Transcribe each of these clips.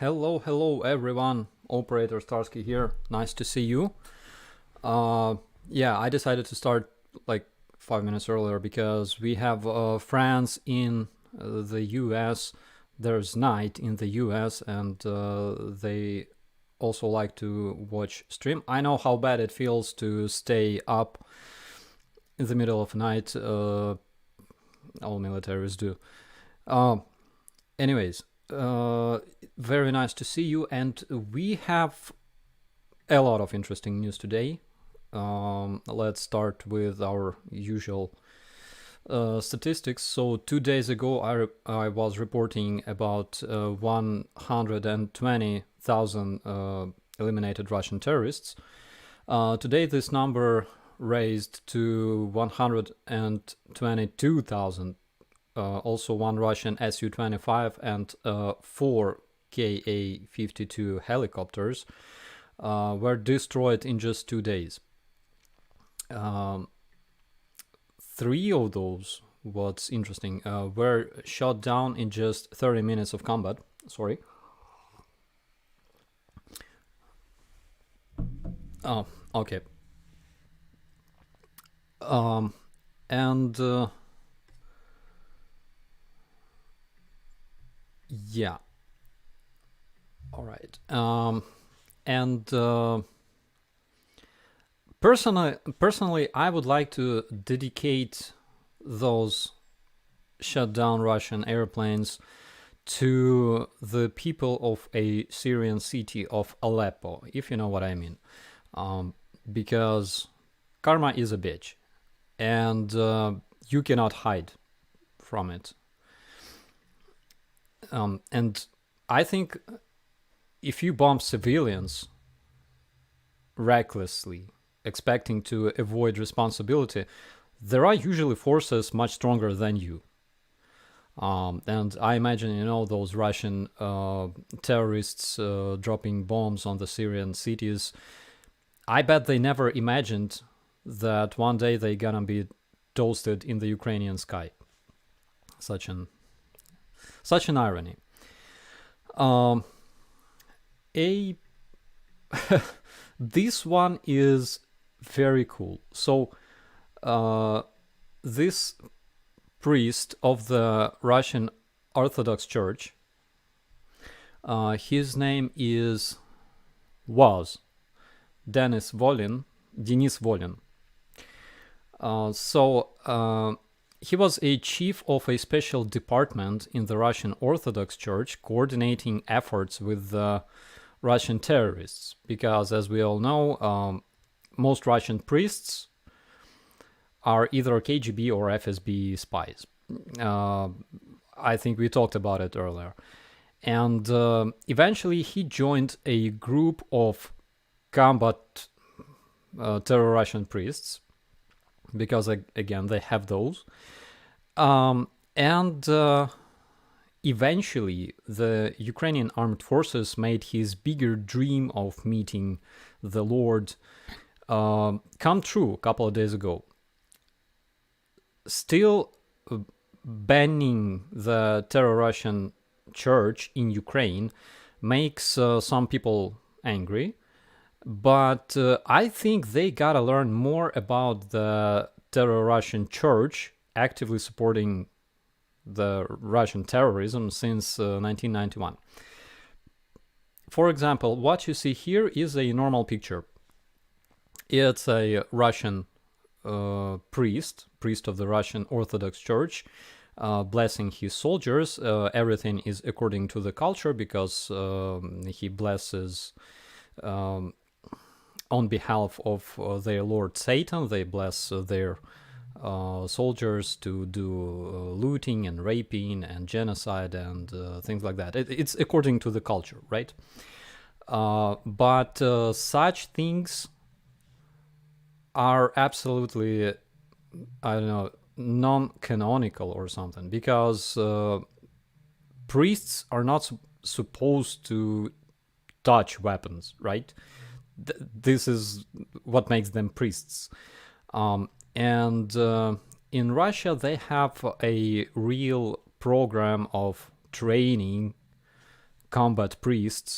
Hello everyone. Operator Starsky here. Nice to see you. Uh, yeah, I decided to start like 5 minutes earlier because we have friends in the US. There's night in the US and they also like to watch stream. I know how bad it feels to stay up in the middle of night. All militaries do. Uh, anyways, uh, very nice to see you, and we have a lot of interesting news today. Let's start with our usual statistics. So 2 days ago, I was reporting about 120,000 eliminated Russian terrorists. Today, this number raised to 122,000. Also, one Russian Su-25 and four Ka-52 helicopters were destroyed in just 2 days. Three of those, what's interesting, were shot down in just 30 minutes of combat. Sorry. Oh, okay. And yeah, all right. And personally, I would like to dedicate those shut down Russian airplanes to the people of a Syrian city of Aleppo, if you know what I mean. Because karma is a bitch, and you cannot hide from it. And I think if you bomb civilians recklessly, expecting to avoid responsibility, there are usually forces much stronger than you. And I imagine, those Russian terrorists dropping bombs on the Syrian cities. I bet they never imagined that one day they're gonna be toasted in the Ukrainian sky. Such an irony. A This one is very cool. So, this priest of the Russian Orthodox Church, his name was Denis Volin. He was a chief of a special department in the Russian Orthodox Church, coordinating efforts with the Russian terrorists. Because, as we all know, most Russian priests are either KGB or FSB spies. I think we talked about it earlier. And eventually he joined a group of combat terror Russian priests, because again they have those, and eventually the Ukrainian armed forces made his bigger dream of meeting the Lord come true a couple of days ago. Still, banning the terror Russian church in Ukraine makes some people angry. But I think they gotta learn more about the terror Russian church actively supporting the Russian terrorism since 1991. For example, what you see here is a normal picture. It's a Russian priest of the Russian Orthodox Church, blessing his soldiers. Everything is according to the culture, because he blesses on behalf of their Lord Satan. They bless their soldiers to do looting and raping and genocide and things like that. It's according to the culture, right? But such things are absolutely, I don't know, non-canonical or something, because priests are not supposed to touch weapons, right? This is what makes them priests. And in Russia, they have a real program of training combat priests.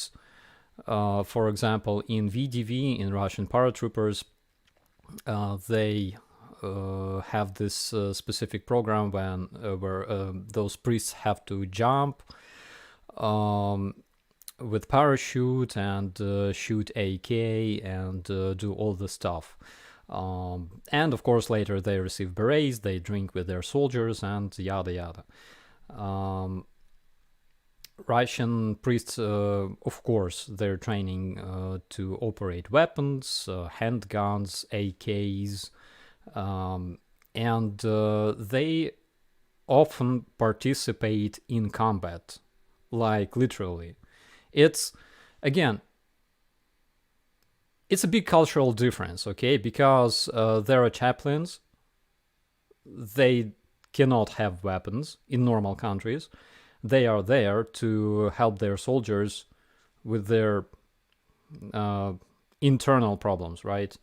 For example, in VDV, in Russian paratroopers, they have this specific program where those priests have to jump with parachute and shoot AK and do all the stuff. And of course, later they receive berets, they drink with their soldiers, and yada yada. Russian priests, of course, they're training to operate weapons, handguns, AKs, and they often participate in combat, like literally. It's, again, it's a big cultural difference, okay? Because there are chaplains, they cannot have weapons in normal countries. They are there to help their soldiers with their internal problems, right?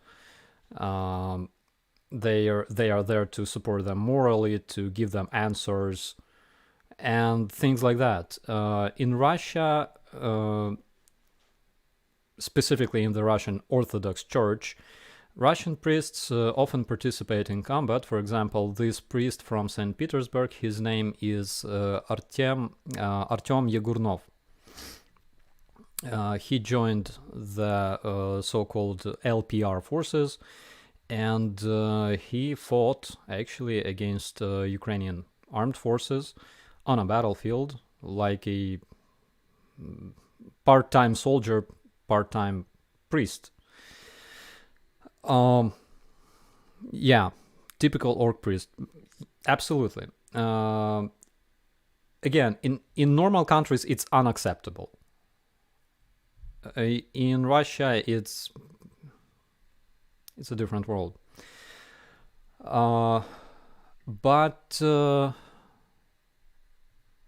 They are there to support them morally, to give them answers, and things like that. In Russia, specifically in the Russian Orthodox Church, Russian priests often participate in combat. For example, this priest from St. Petersburg, his name is Artyom Yegurnov. He joined the so-called LPR forces, and he fought actually against Ukrainian armed forces on a battlefield, like a part-time soldier, part-time priest. Yeah, typical orc priest. Absolutely. Again, in normal countries, it's unacceptable. In Russia, it's a different world. But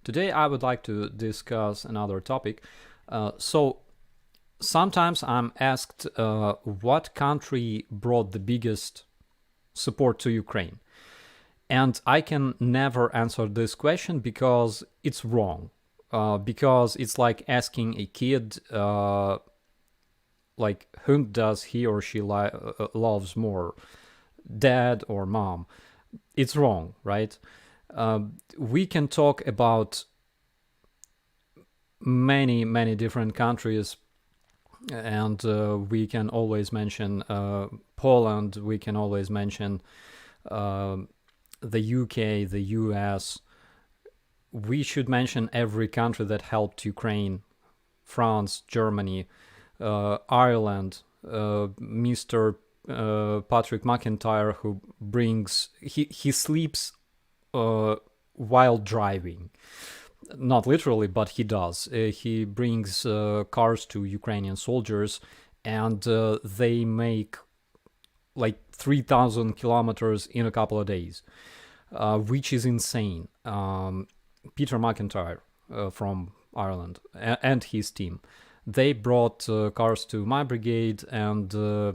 today I would like to discuss another topic. So sometimes I'm asked what country brought the biggest support to Ukraine. And I can never answer this question because it's wrong. Because it's like asking a kid, like, whom does he or she loves more, dad or mom? It's wrong, right? We can talk about many different countries, and we can always mention Poland, we can always mention the UK, the US. We should mention every country that helped Ukraine: France, Germany, Ireland, Mr. Patrick McIntyre, who brings, he sleeps while driving. Not literally, but he does. He brings cars to Ukrainian soldiers, and they make like 3,000 kilometers in a couple of days, which is insane. Peter McIntyre from Ireland and his team, they brought cars to my brigade and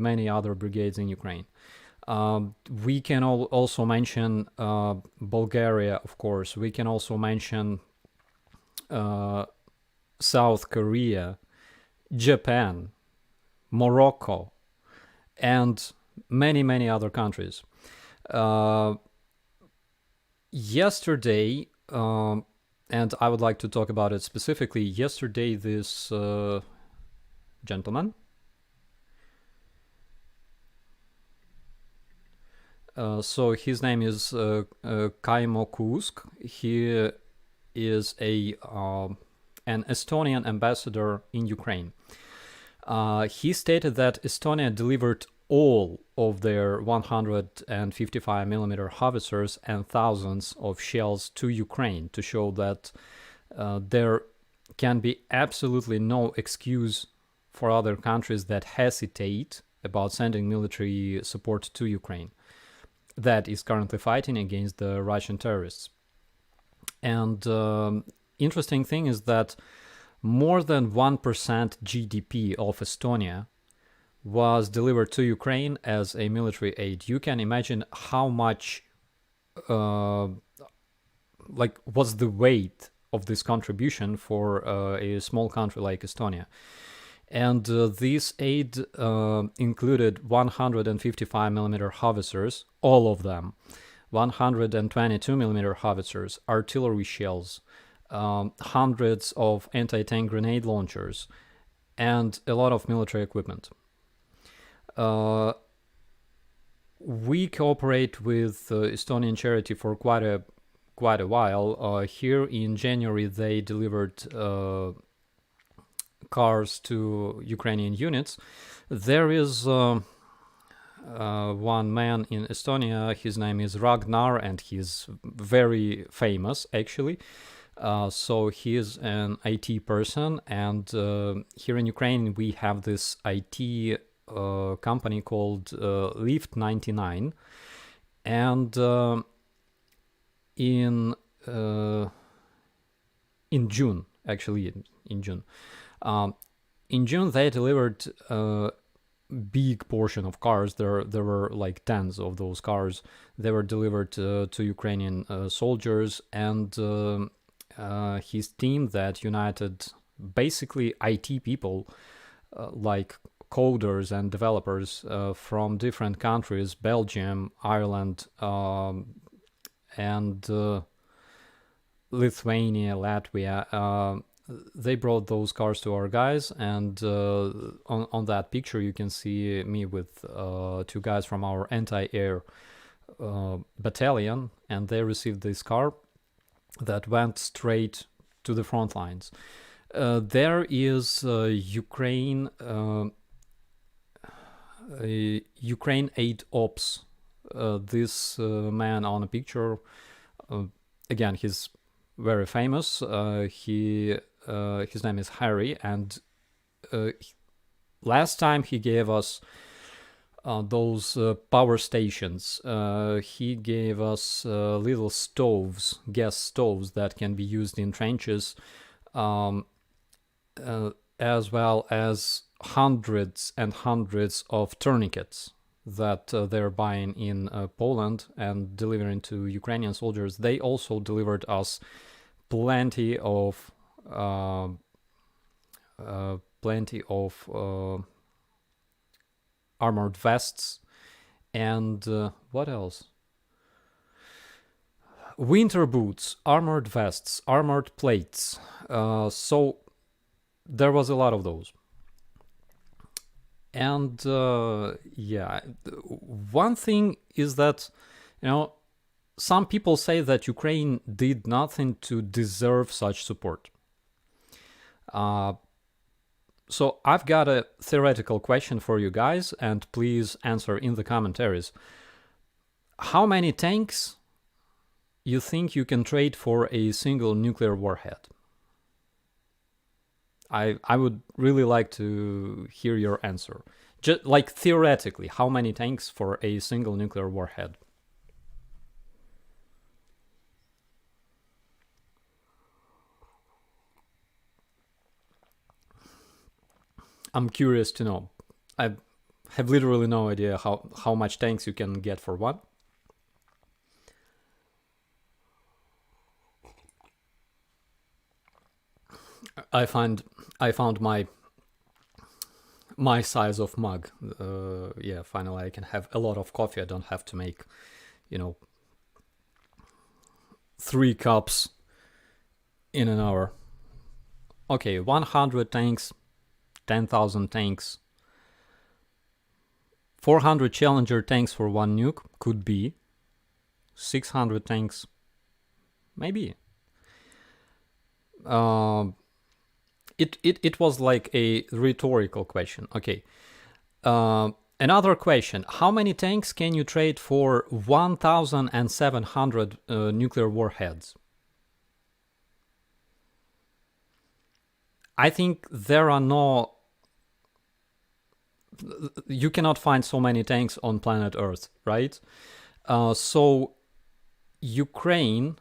many other brigades in Ukraine. We can also mention Bulgaria, of course. We can also mention South Korea, Japan, Morocco, and many other countries. Yesterday, and I would like to talk about it specifically, yesterday this gentleman, so his name is Kaimo Kuusk. He is an Estonian ambassador in Ukraine. He stated that Estonia delivered all of their 155 millimeter howitzers and thousands of shells to Ukraine, to show that there can be absolutely no excuse for other countries that hesitate about sending military support to Ukraine that is currently fighting against the Russian terrorists. And interesting thing is that more than 1% GDP of Estonia was delivered to Ukraine as a military aid. You can imagine how much, what's the weight of this contribution for a small country like Estonia. And this aid included 155 millimeter howitzers, all of them, 122 millimeter howitzers, artillery shells, hundreds of anti-tank grenade launchers, and a lot of military equipment. We cooperate with Estonian charity for quite a while. Here in January, they delivered cars to Ukrainian units. There is one man in Estonia. His name is Ragnar, and he's very famous, actually. So he is an IT person, and here in Ukraine we have this IT company called Lift 99, and in June, actually in June. In June, they delivered a big portion of cars. There were like tens of those cars. They were delivered to Ukrainian soldiers, and his team that united basically IT people, like coders and developers from different countries, Belgium, Ireland, and Lithuania, Latvia. They brought those cars to our guys, and on that picture you can see me with two guys from our anti-air battalion, and they received this car that went straight to the front lines. There is Ukraine Aid Ops. This man on a picture, again, he's very famous. His name is Harry, and last time he gave us those power stations. He gave us little stoves, gas stoves that can be used in trenches, as well as hundreds and hundreds of tourniquets that they're buying in Poland and delivering to Ukrainian soldiers. They also delivered us plenty of armored vests, and what else? Winter boots, armored vests, armored plates. So there was a lot of those. And yeah, one thing is that, some people say that Ukraine did nothing to deserve such support. So I've got a theoretical question for you guys, and please answer in the commentaries. How many tanks you think you can trade for a single nuclear warhead? I would really like to hear your answer. Just like theoretically, how many tanks for a single nuclear warhead? I'm curious to know. I have literally no idea how much tanks you can get for one. I found my size of mug. Yeah, finally I can have a lot of coffee. I don't have to make, 3 cups in an hour. Okay, 100 tanks, 10,000 tanks, 400 Challenger tanks for one nuke, could be. 600 tanks, maybe. It was like a rhetorical question. Okay. Another question. How many tanks can you trade for 1,700 nuclear warheads? I think there are no... You cannot find so many tanks on planet Earth, right? So Ukraine,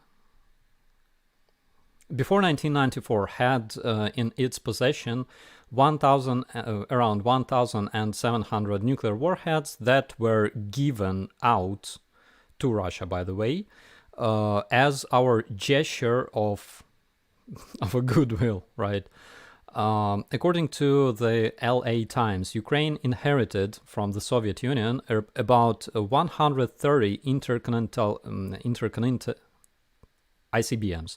before 1994, had in its possession around 1,700 nuclear warheads that were given out to Russia, by the way, as our gesture of of a goodwill, right? According to the LA Times, Ukraine inherited from the Soviet Union about 130 intercontinental ICBMs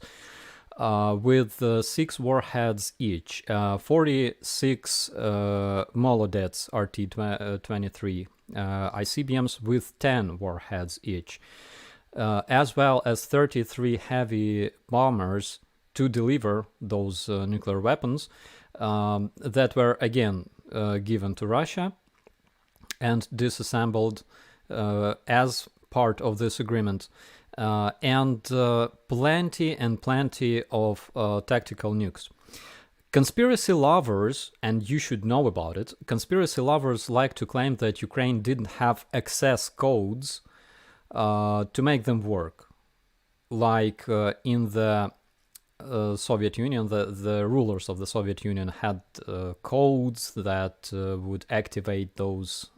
with 6 warheads each, 46 Molodets RT-23 ICBMs with 10 warheads each, as well as 33 heavy bombers to deliver those nuclear weapons that were again given to Russia and disassembled as part of this agreement, and plenty of tactical nukes. Conspiracy lovers, and you should know about it, conspiracy lovers like to claim that Ukraine didn't have access codes to make them work. Like in the Soviet Union, the rulers of the Soviet Union had codes that would activate those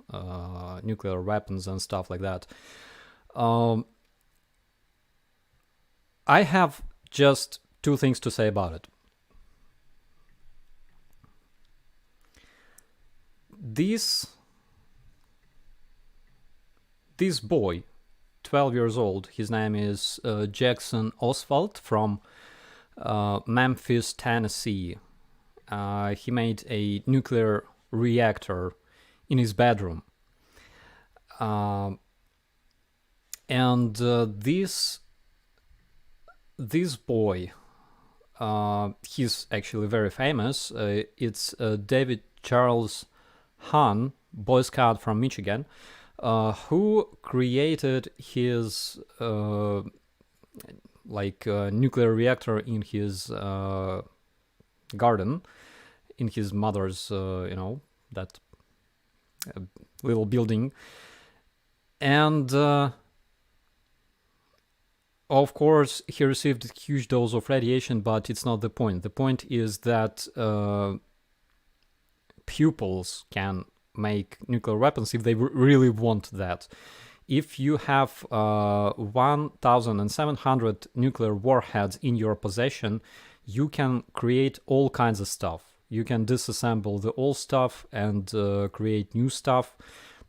nuclear weapons and stuff like that. I have just 2 things to say about it. This boy, 12 years old, his name is Jackson Oswald from Memphis, Tennessee. He made a nuclear reactor in his bedroom. And this boy, he's actually very famous. It's David Charles Hahn, Boy Scout from Michigan, who created his nuclear reactor in his garden, in his mother's, that little building. And of course, he received a huge dose of radiation, but it's not the point. The point is that pupils can make nuclear weapons if they really want that. If you have 1,700 nuclear warheads in your possession, you can create all kinds of stuff. You can disassemble the old stuff and create new stuff,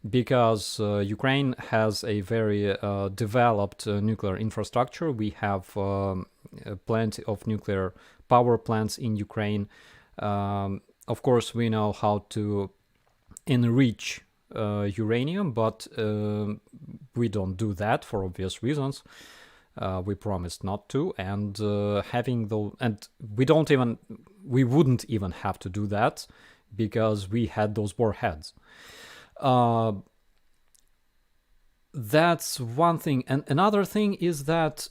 because Ukraine has a very developed nuclear infrastructure. We have plenty of nuclear power plants in Ukraine. Of course, we know how to enrich uranium, but we don't do that for obvious reasons. We promised not to, and we wouldn't even have to do that because we had those warheads. That's one thing, and another thing is that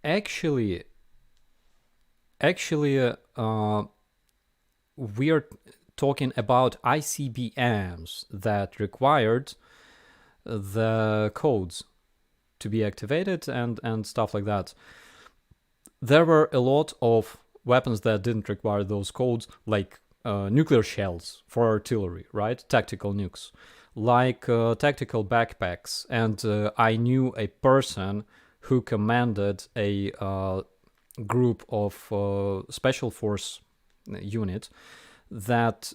actually we are talking about ICBMs that required the codes to be activated and stuff like that. There were a lot of weapons that didn't require those codes, like nuclear shells for artillery, right? Tactical nukes, like tactical backpacks. And I knew a person who commanded a group of special force unit that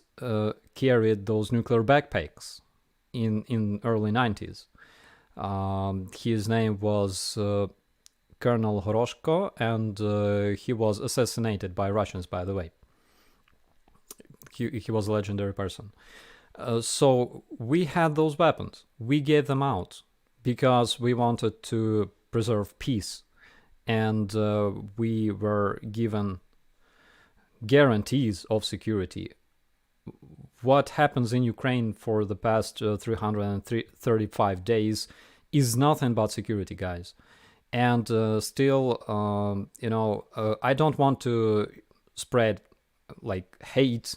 carried those nuclear backpacks in early 90s. His name was Colonel Horoshko, and he was assassinated by Russians, by the way. He was a legendary person. So we had those weapons. We gave them out because we wanted to preserve peace, and we were given guarantees of security. What happens in Ukraine for the past 335 days is nothing but security, guys. And still, I don't want to spread like hate.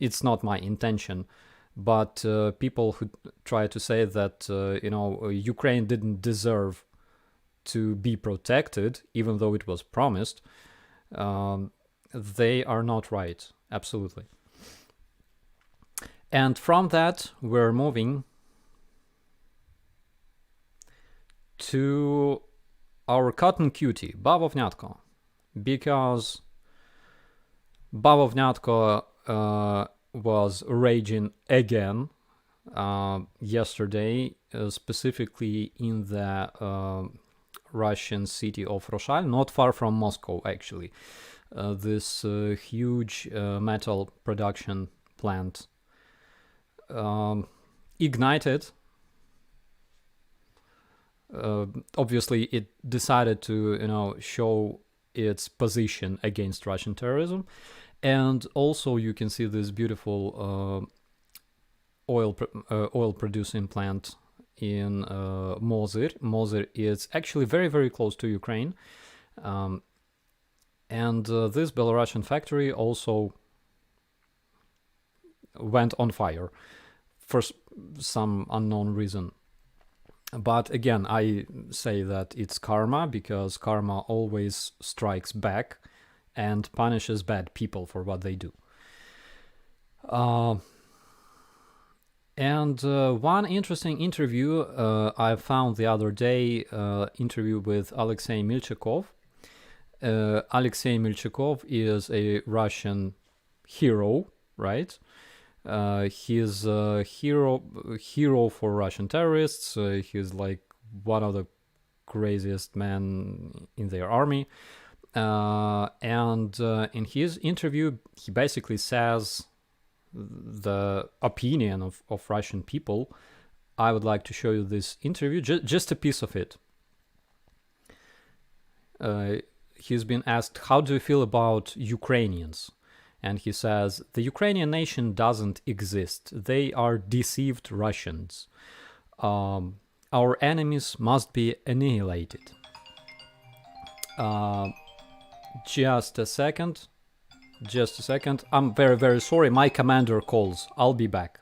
It's not my intention. But people who try to say that Ukraine didn't deserve to be protected, even though it was promised, they are not right. Absolutely. And from that, we're moving to our cotton cutie, Bavovnyatko, because Bavovnятko was raging again yesterday, specifically in the Russian city of Roshal, not far from Moscow, actually. This huge metal production plant ignited. Obviously, it decided to, show its position against Russian terrorism, and also you can see this beautiful oil producing plant in Mozyr. Mozyr is actually very, very close to Ukraine, and this Belarusian factory also went on fire for some unknown reason. But again, I say that it's karma, because karma always strikes back and punishes bad people for what they do. And one interesting interview I found the other day, interview with Alexei Milchakov. Alexei Milchakov is a Russian hero, right? He's a hero for Russian terrorists. He's like one of the craziest men in their army. And in his interview, he basically says the opinion of Russian people. I would like to show you this interview, just a piece of it. He's been asked, how do you feel about Ukrainians? And he says, the Ukrainian nation doesn't exist. They are deceived Russians. Our enemies must be annihilated. Just a second. I'm very, very sorry. My commander calls. I'll be back.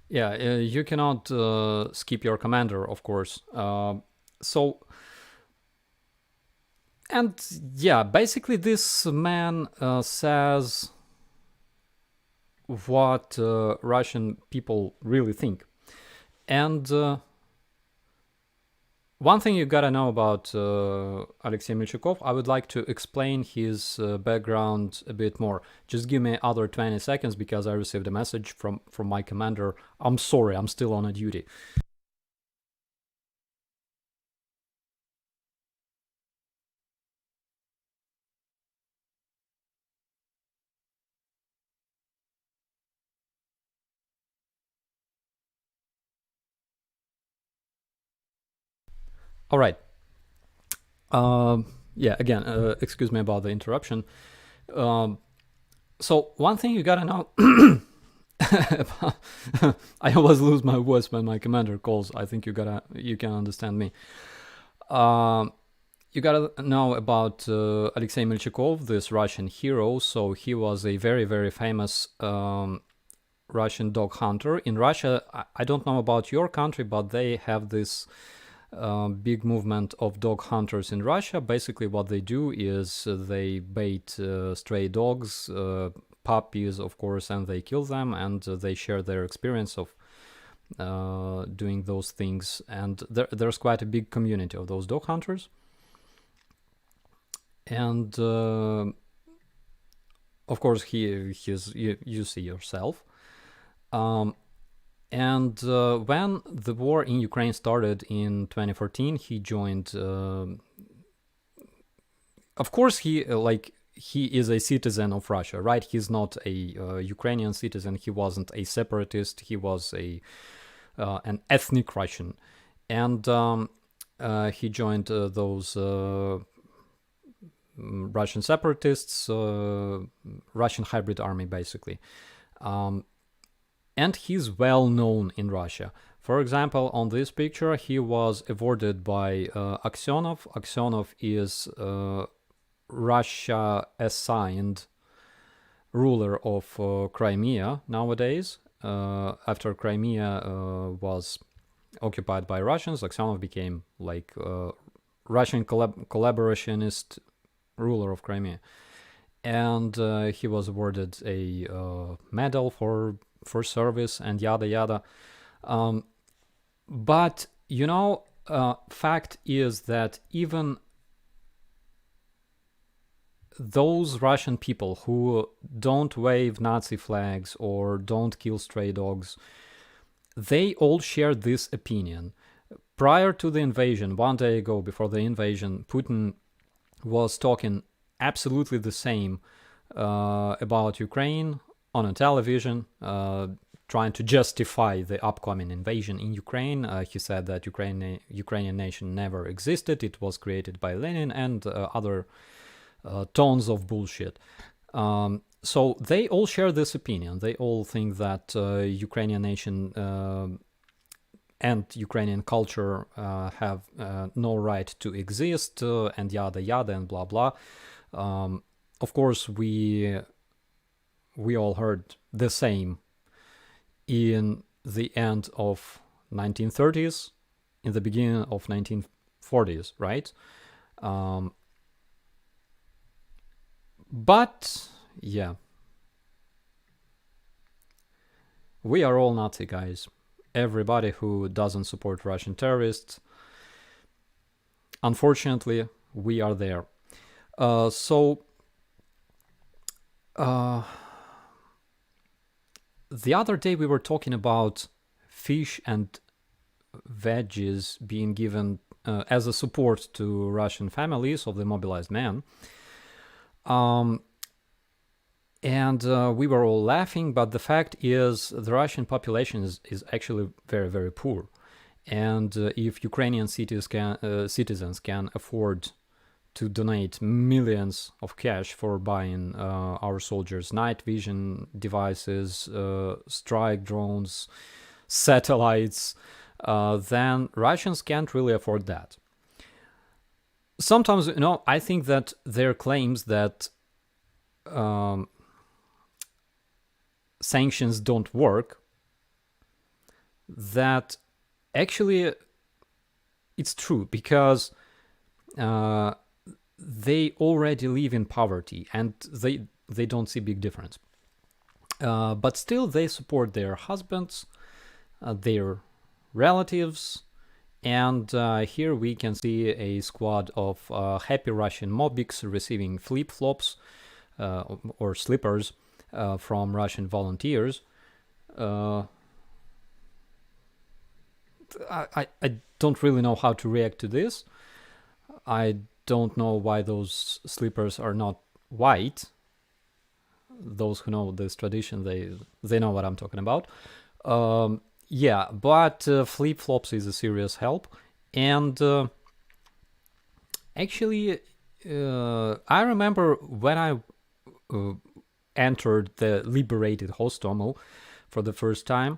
Yeah, you cannot skip your commander, of course. And yeah, basically this man says what Russian people really think. And one thing you gotta know about Alexei Milchakov, I would like to explain his background a bit more. Just give me other 20 seconds, because I received a message from my commander. I'm sorry, I'm still on a duty. All right. Yeah, again, excuse me about the interruption. So one thing you gotta know, I always lose my voice when my commander calls. I think you can understand me. You gotta know about Alexei Milchakov, this Russian hero. So he was a very, very famous Russian dog hunter in Russia. I don't know about your country, but they have this big movement of dog hunters in Russia. Basically, what they do is they bait stray dogs, puppies, of course, and they kill them, and they share their experience of doing those things. And there's quite a big community of those dog hunters. And of course, you see yourself. And when the war in Ukraine started in 2014, he joined. Of course, he is a citizen of Russia, right? He's not a Ukrainian citizen. He wasn't a separatist. He was an ethnic Russian, and he joined those Russian separatists, Russian hybrid army, basically. And he's well known in Russia. For example, on this picture, he was awarded by Aksionov. Aksionov is Russia assigned ruler of Crimea nowadays. After Crimea was occupied by Russians, Aksionov became like Russian collaborationist ruler of Crimea, and he was awarded a medal for service and yada yada. But fact is that even those Russian people who don't wave Nazi flags or don't kill stray dogs, they all share this opinion. Prior to the invasion, one day ago, before the invasion, Putin was talking absolutely the same about Ukraine on a television, trying to justify the upcoming invasion in Ukraine. He said that Ukrainian nation never existed, it was created by Lenin, and other tons of bullshit. So they all share this opinion. They all think that Ukrainian nation and Ukrainian culture have no right to exist, and yada yada and blah blah. Of course, we all heard the same in the end of 1930s, in the beginning of 1940s, right? But yeah, we are all Nazi guys. Everybody who doesn't support Russian terrorists, unfortunately, we are there. The other day we were talking about fish and veggies being given as a support to Russian families of the mobilized men. And we were all laughing, but the fact is the Russian population is actually very, very poor. And if Ukrainian citizens can afford to donate millions of cash for buying our soldiers' night vision devices, strike drones, satellites, then Russians can't really afford that. Sometimes, I think that their claims that sanctions don't work, that actually it's true, because they already live in poverty and they don't see big difference. But still they support their husbands, their relatives, and here we can see a squad of happy Russian mobiks receiving flip-flops or slippers from Russian volunteers. I don't really know how to react to this. I don't know why those slippers are not white. Those who know this tradition, they know what I'm talking about. Yeah, but flip-flops is a serious help. And actually, I remember when I entered the liberated Hostomel for the first time,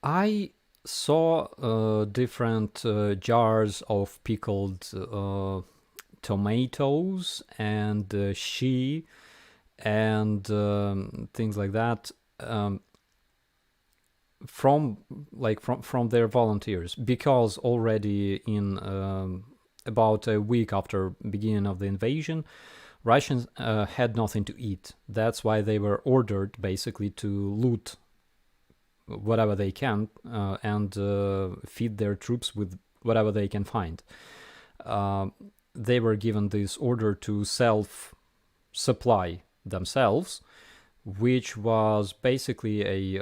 I saw different jars of pickled tomatoes and shea and things like that from their volunteers, because already in about a week after beginning of the invasion, Russians had nothing to eat. That's why they were ordered basically to loot whatever they can and feed their troops with whatever they can find. They were given this order to self-supply themselves, which was basically a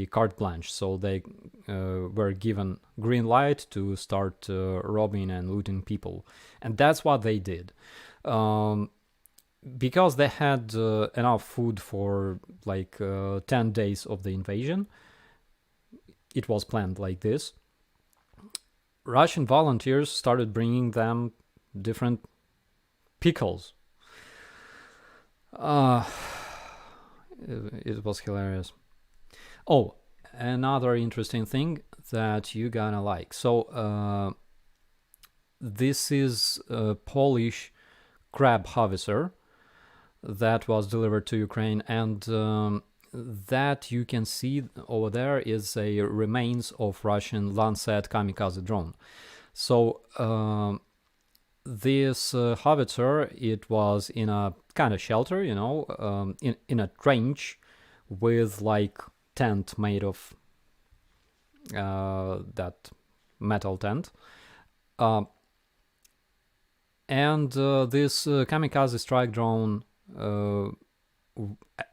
carte blanche. So they were given green light to start robbing and looting people, and that's what they did. Because they had enough food for 10 days of the invasion. It was planned like this. Russian volunteers started bringing them different pickles. Uh, it was hilarious. Oh, another interesting thing that you gonna like. So this is a Polish crab howitzer that was delivered to Ukraine, and that you can see over there is a remains of Russian Lancet kamikaze drone. So this howitzer, it was in a kind of shelter, you know, in a trench with like tent made of that metal tent. And this kamikaze strike drone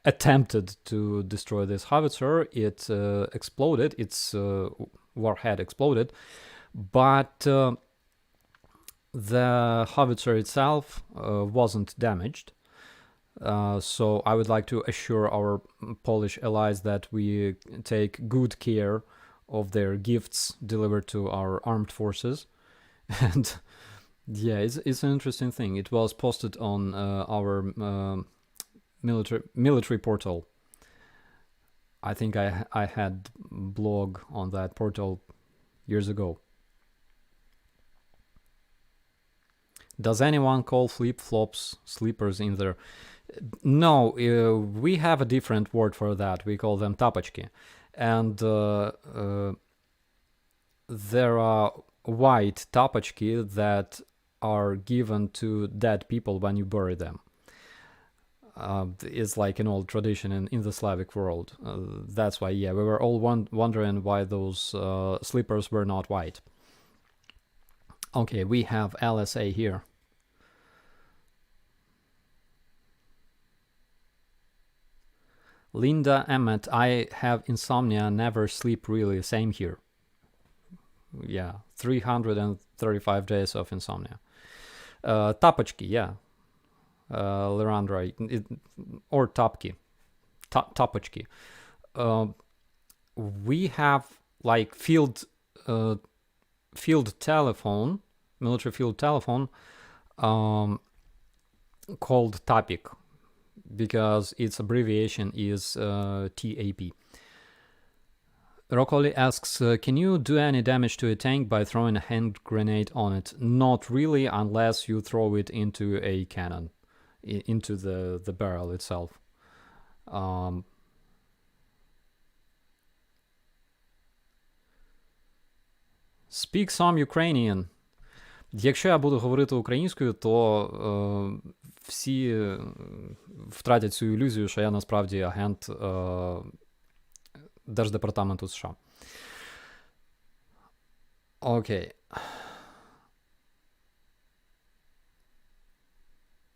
attempted to destroy this howitzer. It exploded, its warhead exploded, but the howitzer itself wasn't damaged. So I would like to assure our Polish allies that we take good care of their gifts delivered to our armed forces. And yeah, it's an interesting thing. It was posted on our military portal. I think I had blog on that portal years ago. Does anyone call flip-flops sleepers in there? No, we have a different word for that. We call them tapochki. And there are white tapochki that are given to dead people when you bury them. It's like an old tradition in the Slavic world. That's why, yeah, we were all wondering why those slippers were not white. Okay, we have LSA here. Linda Emmett, I have insomnia, never sleep really, same here. Yeah, 335 days of insomnia. Tapochki, yeah. Lerandra, or Topki. Tapochki. We have like field telephone, military field telephone, called Tapik, because its abbreviation is TAP. Rokoli asks, can you do any damage to a tank by throwing a hand grenade on it? Not really, unless you throw it into a cannon, into the barrel itself. Speak some Ukrainian. Якщо я буду говорити українською, то всі втратять цю ілюзію, що я насправді агент Держдепартаменту США. Okay.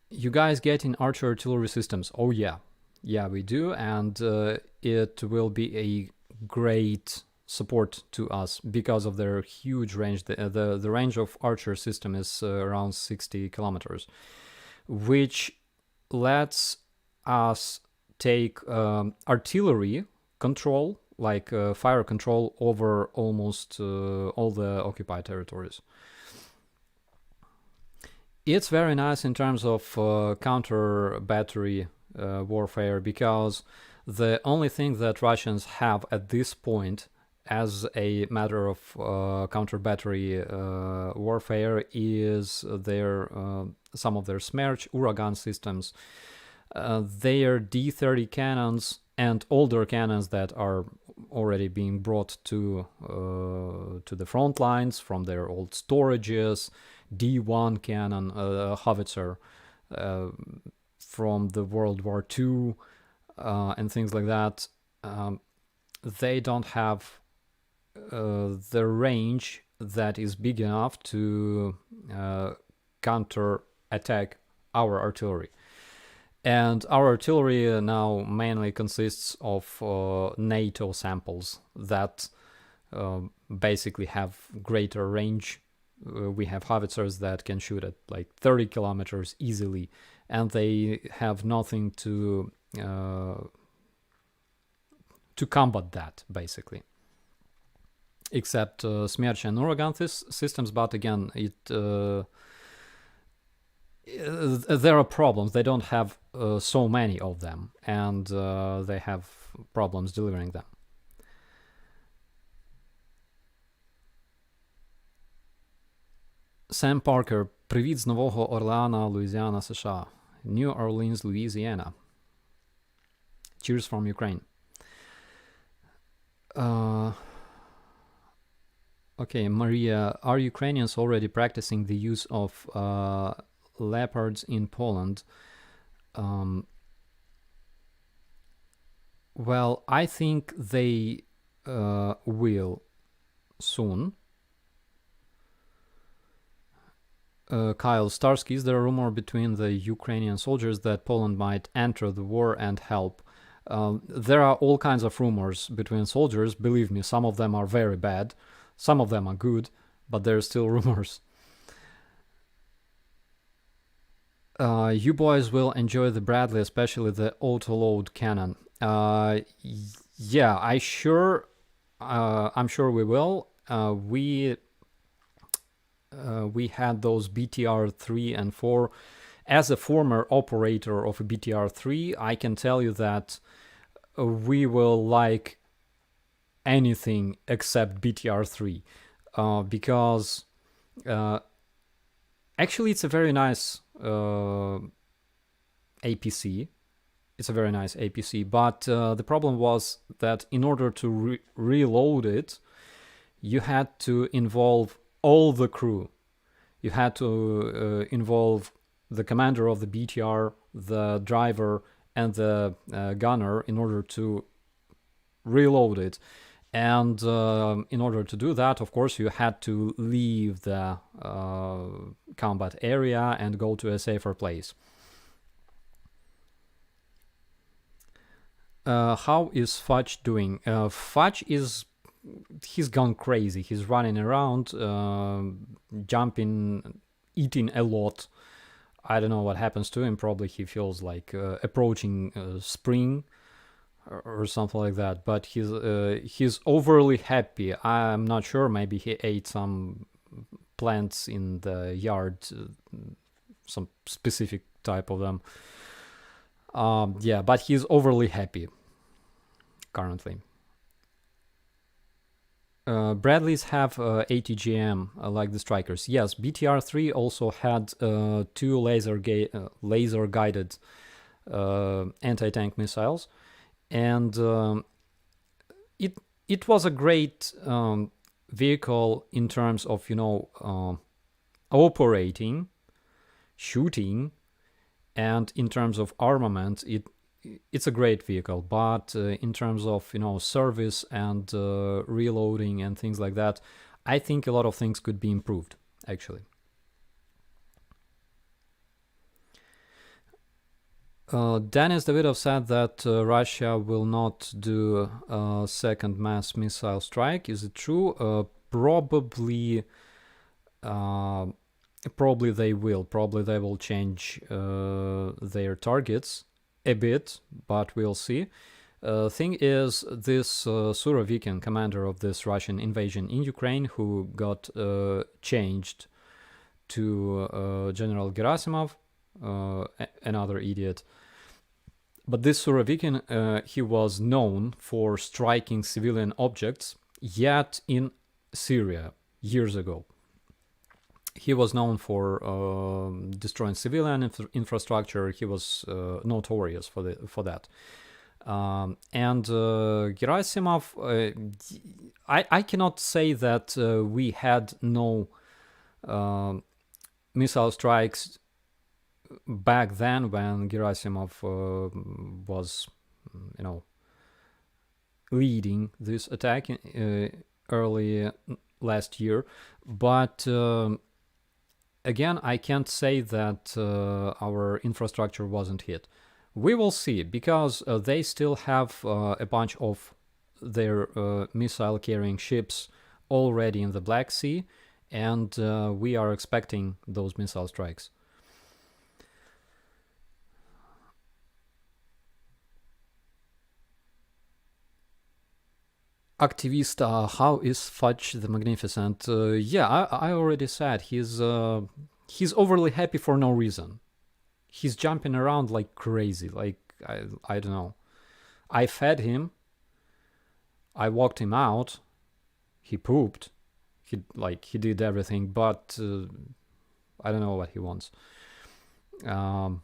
You guys get in archer artillery systems? Oh yeah. Yeah, we do, and it will be a great support to us because of their huge range. The range of archer system is around 60 kilometers, which lets us take artillery control, like fire control over almost all the occupied territories. It's very nice in terms of counter battery warfare, because the only thing that Russians have at this point as a matter of counter battery warfare is their some of their Smerch Uragan systems, their D-30 cannons, and older cannons that are already being brought to the front lines from their old storages, D1 cannon, howitzer from the World War II, and things like that. They don't have the range that is big enough to counter attack our artillery. And our artillery now mainly consists of NATO samples that basically have greater range. We have howitzers that can shoot at like 30 kilometers easily, and they have nothing to combat that, basically. except Smerch and Uragan systems, but again, there are problems. They don't have so many of them, and they have problems delivering them. Sam Parker, привіт з Нового Орлеана, Луїзіана, США. New Orleans, Louisiana. Cheers from Ukraine. Okay, Maria, are Ukrainians already practicing the use of leopards in Poland? Well, I think they will soon. Kyle, Starsky, is there a rumor between the Ukrainian soldiers that Poland might enter the war and help? There are all kinds of rumors between soldiers. Believe me, some of them are very bad. Some of them are good, but they're still rumors. You boys will enjoy the Bradley, especially the auto-load cannon. Yeah, I'm sure we will. We had those BTR 3 and 4. As a former operator of a BTR 3, I can tell you that we will like anything except BTR 3 because actually it's a very nice APC. It's a very nice APC, but the problem was that in order to reload it, you had to involve all the crew. You had to involve the commander of the BTR, the driver, and the gunner in order to reload it. And in order to do that, of course, you had to leave the combat area and go to a safer place. How is Fudge doing? Fudge he's gone crazy. He's running around, jumping, eating a lot. I don't know what happens to him. Probably he feels like approaching spring or something like that. But he's overly happy. I'm not sure. Maybe he ate some plants in the yard, some specific type of them. Yeah, but he's overly happy currently. Bradleys have ATGM like the Strikers. Yes, BTR-3 also had 2 laser-guided anti-tank missiles, and it was a great vehicle in terms of operating, shooting, and in terms of armament. It's a great vehicle, but in terms of service and reloading and things like that, I think a lot of things could be improved actually. Dennis Davidov said that Russia will not do a second mass missile strike. Is it true? Probably they will. Probably they will change their targets a bit, but we'll see. Thing is, this Surovikin, commander of this Russian invasion in Ukraine, who got changed to General Gerasimov, another idiot. But this Surovikin, he was known for striking civilian objects, yet in Syria years ago. He was known for destroying civilian infrastructure. He was notorious for that. And Gerasimov, I cannot say that we had no missile strikes back then when Gerasimov was, leading this attack early last year. But again, I can't say that our infrastructure wasn't hit. We will see, because they still have a bunch of their missile-carrying ships already in the Black Sea, and we are expecting those missile strikes. Activist, how is Fudge the Magnificent? Yeah, I already said he's overly happy for no reason. He's jumping around like crazy. Like I don't know. I fed him. I walked him out. He pooped. He did everything, but I don't know what he wants. Um,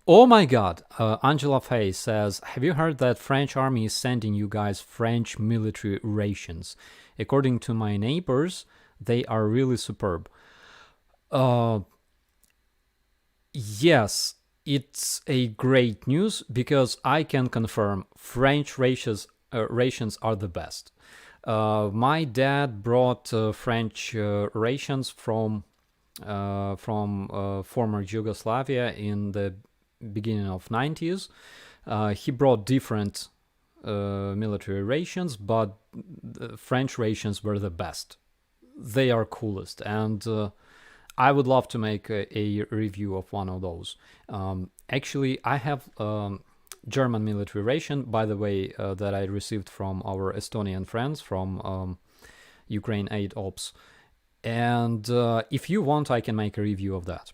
oh my god, Angela Faye says, have you heard that French army is sending you guys French military rations? According to my neighbors, they are really superb. Uh, yes, it's a great news because I can confirm French rations are the best. My dad brought French rations from former Yugoslavia in the beginning of 90s. He brought different military rations, but the French rations were the best. They are coolest, and I would love to make a review of one of those. Actually, I have German military ration, by the way, that I received from our Estonian friends from Ukraine Aid Ops. And if you want, I can make a review of that.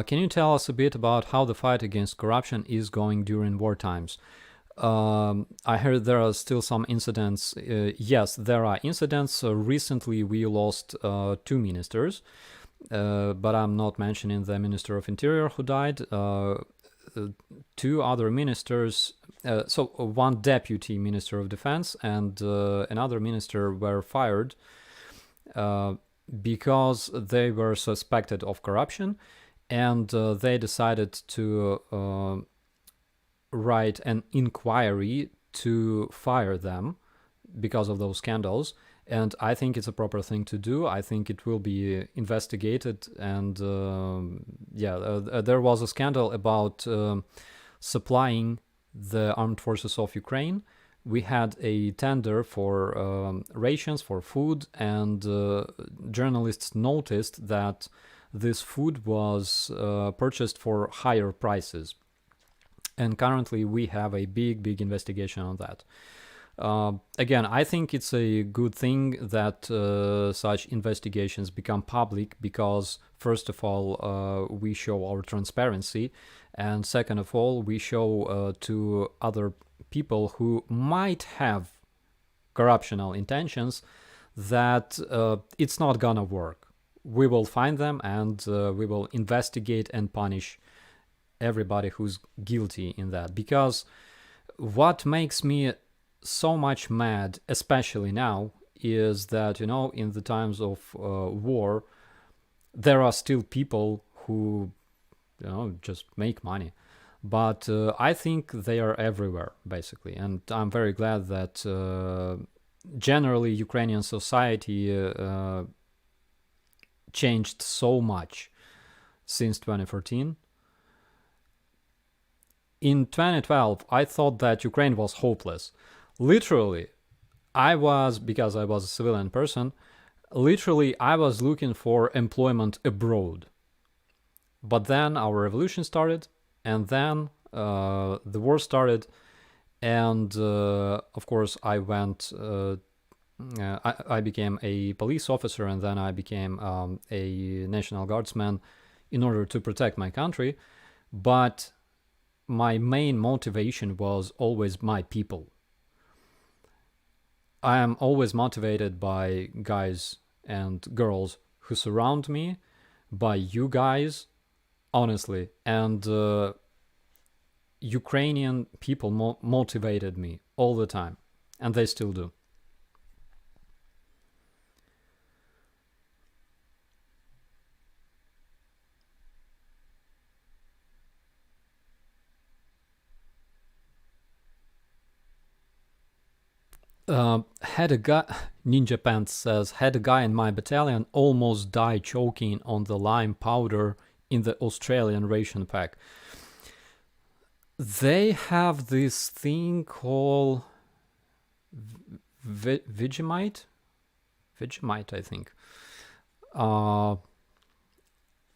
Can you tell us a bit about how the fight against corruption is going during war times? I heard there are still some incidents. Yes, there are incidents. Recently, we lost 2 ministers, but I'm not mentioning the Minister of Interior who died. 2 other ministers, so one deputy Minister of Defense and another minister were fired because they were suspected of corruption, and they decided to write an inquiry to fire them because of those scandals. And I think it's a proper thing to do. I think it will be investigated. And there was a scandal about supplying the armed forces of Ukraine. We had a tender for rations, for food, and journalists noticed that this food was purchased for higher prices. And currently we have a big investigation on that. Again, I think it's a good thing that such investigations become public because, first of all, we show our transparency, and second of all, we show to other people who might have corruptional intentions that it's not gonna work. We will find them and we will investigate and punish everybody who's guilty in that. Because what makes me so much mad, especially now, is that, in the times of war, there are still people who, just make money. But I think they are everywhere, basically. And I'm very glad that generally Ukrainian society changed so much since 2014. In 2012, I thought that Ukraine was hopeless. Literally, because I was a civilian person, I was looking for employment abroad. But then our revolution started, and then the war started, and of course I went... I became a police officer, and then I became a National Guardsman in order to protect my country. But my main motivation was always my people. I am always motivated by guys and girls who surround me, by you guys, honestly. And Ukrainian people motivated me all the time, and they still do. Had a guy, Ninja Pants says, had a guy in my battalion almost die choking on the lime powder in the Australian ration pack. They have this thing called Vegemite, I think.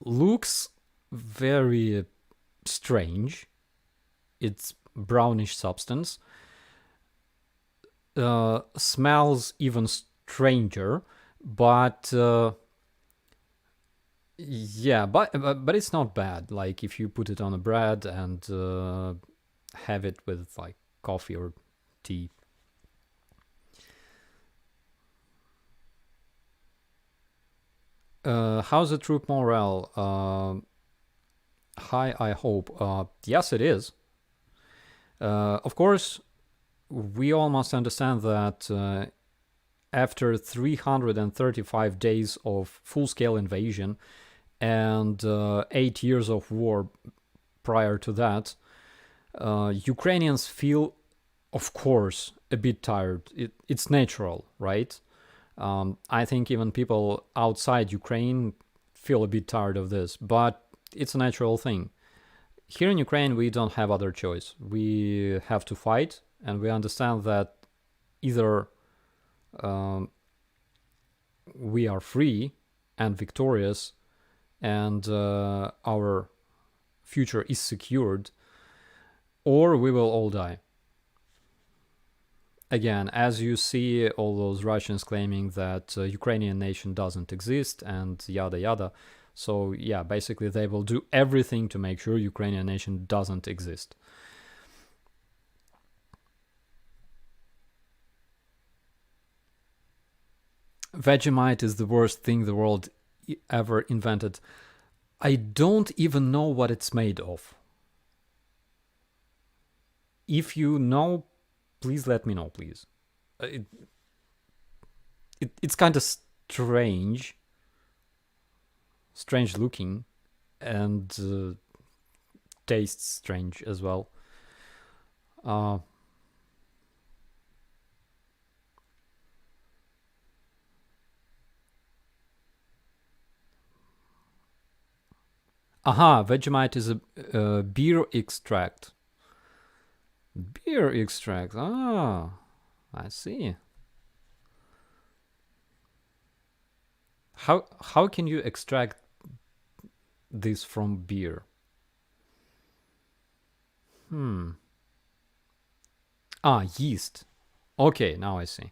looks very strange. It's brownish substance. Smells even stranger, but yeah, but it's not bad. Like if you put it on a bread and have it with like coffee or tea. How's the troop morale? High, I hope. Yes, it is. Of course, we all must understand that after 335 days of full-scale invasion and 8 years of war prior to that, Ukrainians feel, of course, a bit tired. It's natural, right? I think even people outside Ukraine feel a bit tired of this, but it's a natural thing. Here in Ukraine, we don't have other choice. We have to fight, and we understand that either we are free and victorious, and our future is secured, or we will all die. Again, as you see all those Russians claiming that Ukrainian nation doesn't exist and yada yada. So yeah, basically they will do everything to make sure Ukrainian nation doesn't exist. Vegemite is the worst thing the world ever invented. I don't even know what it's made of. If you know, please let me know, please. It's kind of strange looking, and tastes strange as well. Uh, Aha, Vegemite is a beer extract. Beer extract. Ah, I see. How can you extract this from beer? Ah, yeast. Okay, now I see.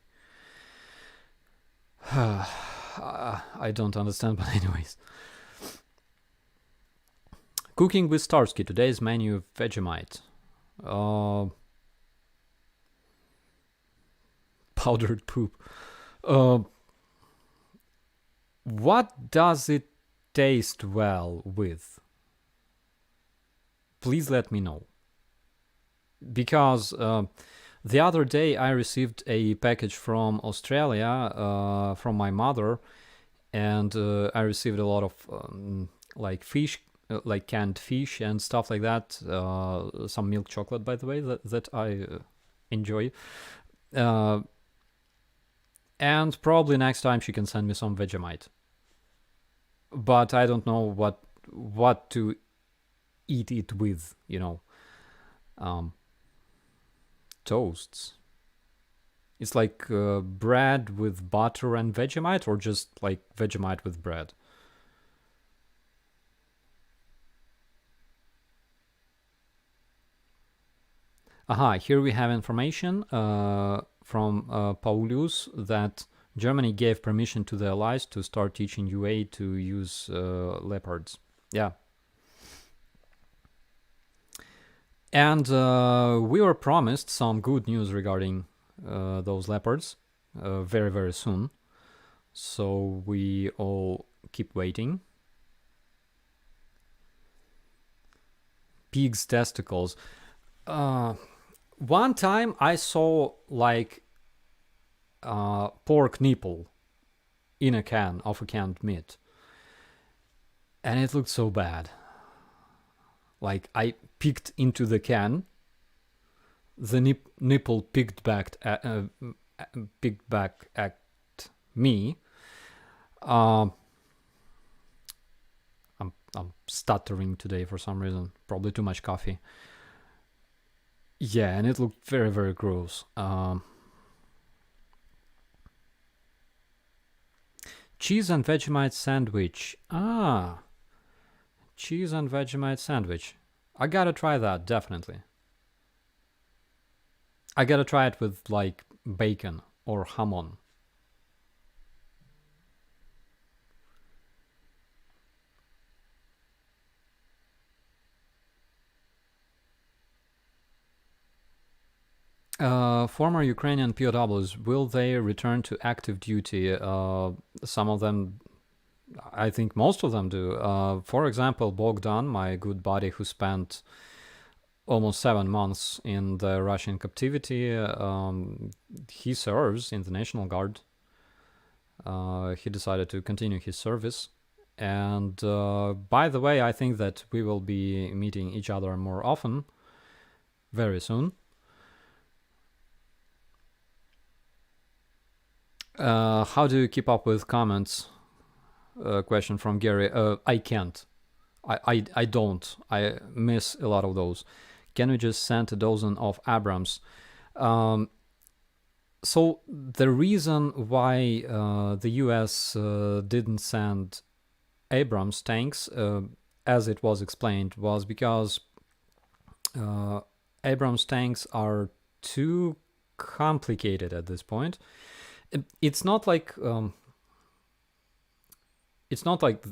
I don't understand, but anyways. Cooking with Starsky. Today's menu: Vegemite. Powdered poop. What does it taste well with? Please let me know. Because the other day I received a package from Australia from my mother, and I received a lot of like fish, like canned fish and stuff like that. Some milk chocolate, by the way, that I enjoy. And probably next time she can send me some Vegemite. But I don't know what to eat it with, toasts. It's like bread with butter and Vegemite, or just like Vegemite with bread. Aha, here we have information from Paulus that Germany gave permission to the Allies to start teaching UA to use leopards. Yeah. And we were promised some good news regarding those leopards very, very soon. So we all keep waiting. Pig's testicles. One time I saw like pork nipple in a can of a canned meat, and it looked so bad. Like I peeked into the can, the nipple picked back at me. I'm stuttering today for some reason. Probably too much coffee. Yeah, and it looked very, very gross. Cheese and Vegemite sandwich. Ah, cheese and Vegemite sandwich. I gotta try that, definitely. I gotta try it with like bacon or hamon. Former Ukrainian POWs, will they return to active duty? Some of them, I think most of them do. For example, Bogdan, my good buddy who spent almost 7 months in the Russian captivity, he serves in the National Guard. He decided to continue his service. And by the way, I think that we will be meeting each other more often very soon. How do you keep up with comments? Question from Gary. I can't. I don't. I miss a lot of those. Can we just send a dozen of Abrams? So the reason why the US didn't send Abrams tanks, as it was explained, was because Abrams tanks are too complicated at this point. It's not like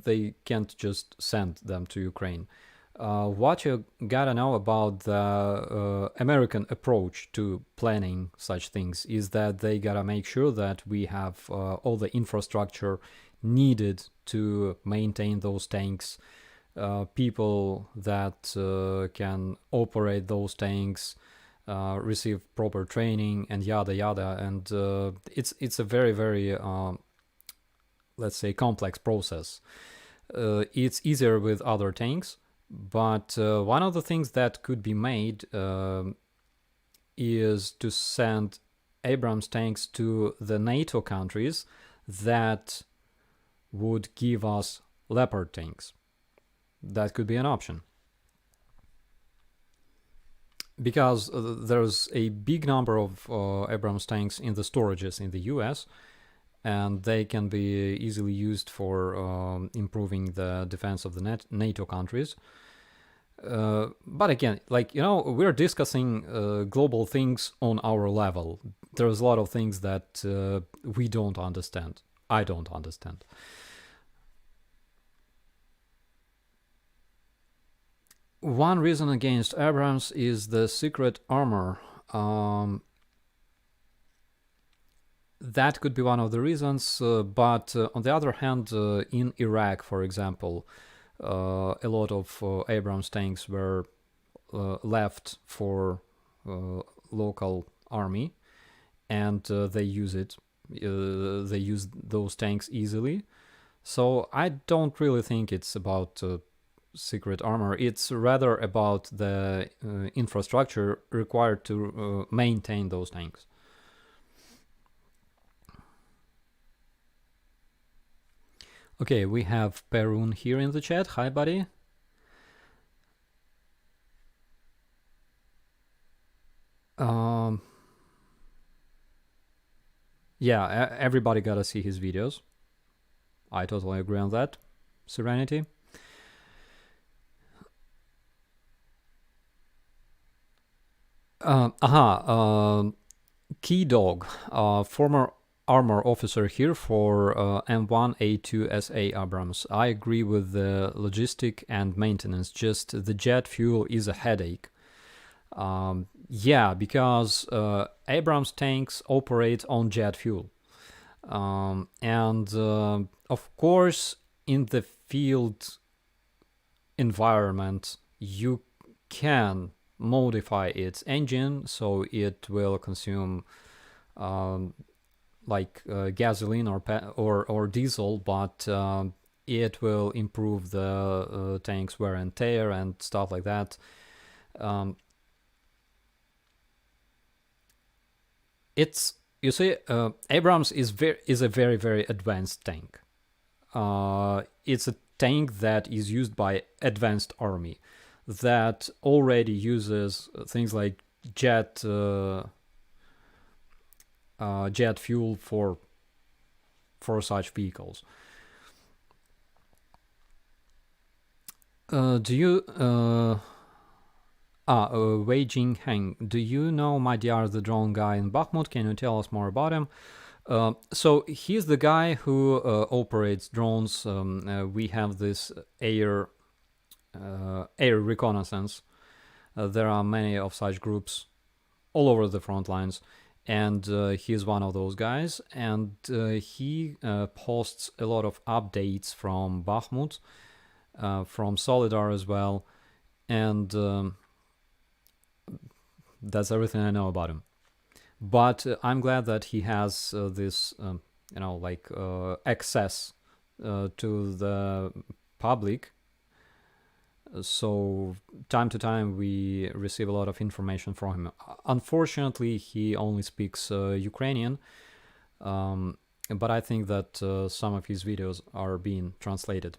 they can't just send them to Ukraine. What you gotta know about the American approach to planning such things is that they gotta make sure that we have all the infrastructure needed to maintain those tanks, people that can operate those tanks, receive proper training, and yada yada. And it's a very very let's say complex process. It's easier with other tanks, but one of the things that could be made is to send Abrams tanks to the NATO countries that would give us Leopard tanks. That could be an option. Because there's a big number of Abrams tanks in the storages in the US, and they can be easily used for improving the defense of the NATO countries. But again, like, we're discussing global things on our level. There's a lot of things that we don't understand. I don't understand. One reason against Abrams is the secret armor. That could be one of the reasons, but on the other hand, in Iraq, for example, a lot of Abrams tanks were left for local army, and they use it. They use those tanks easily. So I don't really think it's about secret armor. It's rather about the infrastructure required to maintain those tanks. Okay, we have Perun here in the chat. Hi, buddy. Yeah, everybody gotta see his videos. I totally agree on that. Serenity. Key Dog, former armor officer here for M1A2SA Abrams. I agree with the logistic and maintenance. Just the jet fuel is a headache. Yeah, because Abrams tanks operate on jet fuel. And of course, in the field environment, you can modify its engine so it will consume like gasoline or diesel, but it will improve the tank's wear and tear and stuff like that. It's, you see, Abrams is a very very advanced tank. It's a tank that is used by advanced army that already uses things like jet fuel for such vehicles. Do you Wei Jing Heng, do you know Madyar, the drone guy in Bakhmut? Can you tell us more about him? So he's the guy who operates drones. We have this air reconnaissance. There are many of such groups all over the front lines, and he's one of those guys. And he posts a lot of updates from Bakhmut, from Solidar as well, and that's everything I know about him. But I'm glad that he has this, access to the public. So time to time we receive a lot of information from him. Unfortunately, he only speaks Ukrainian, but I think that some of his videos are being translated.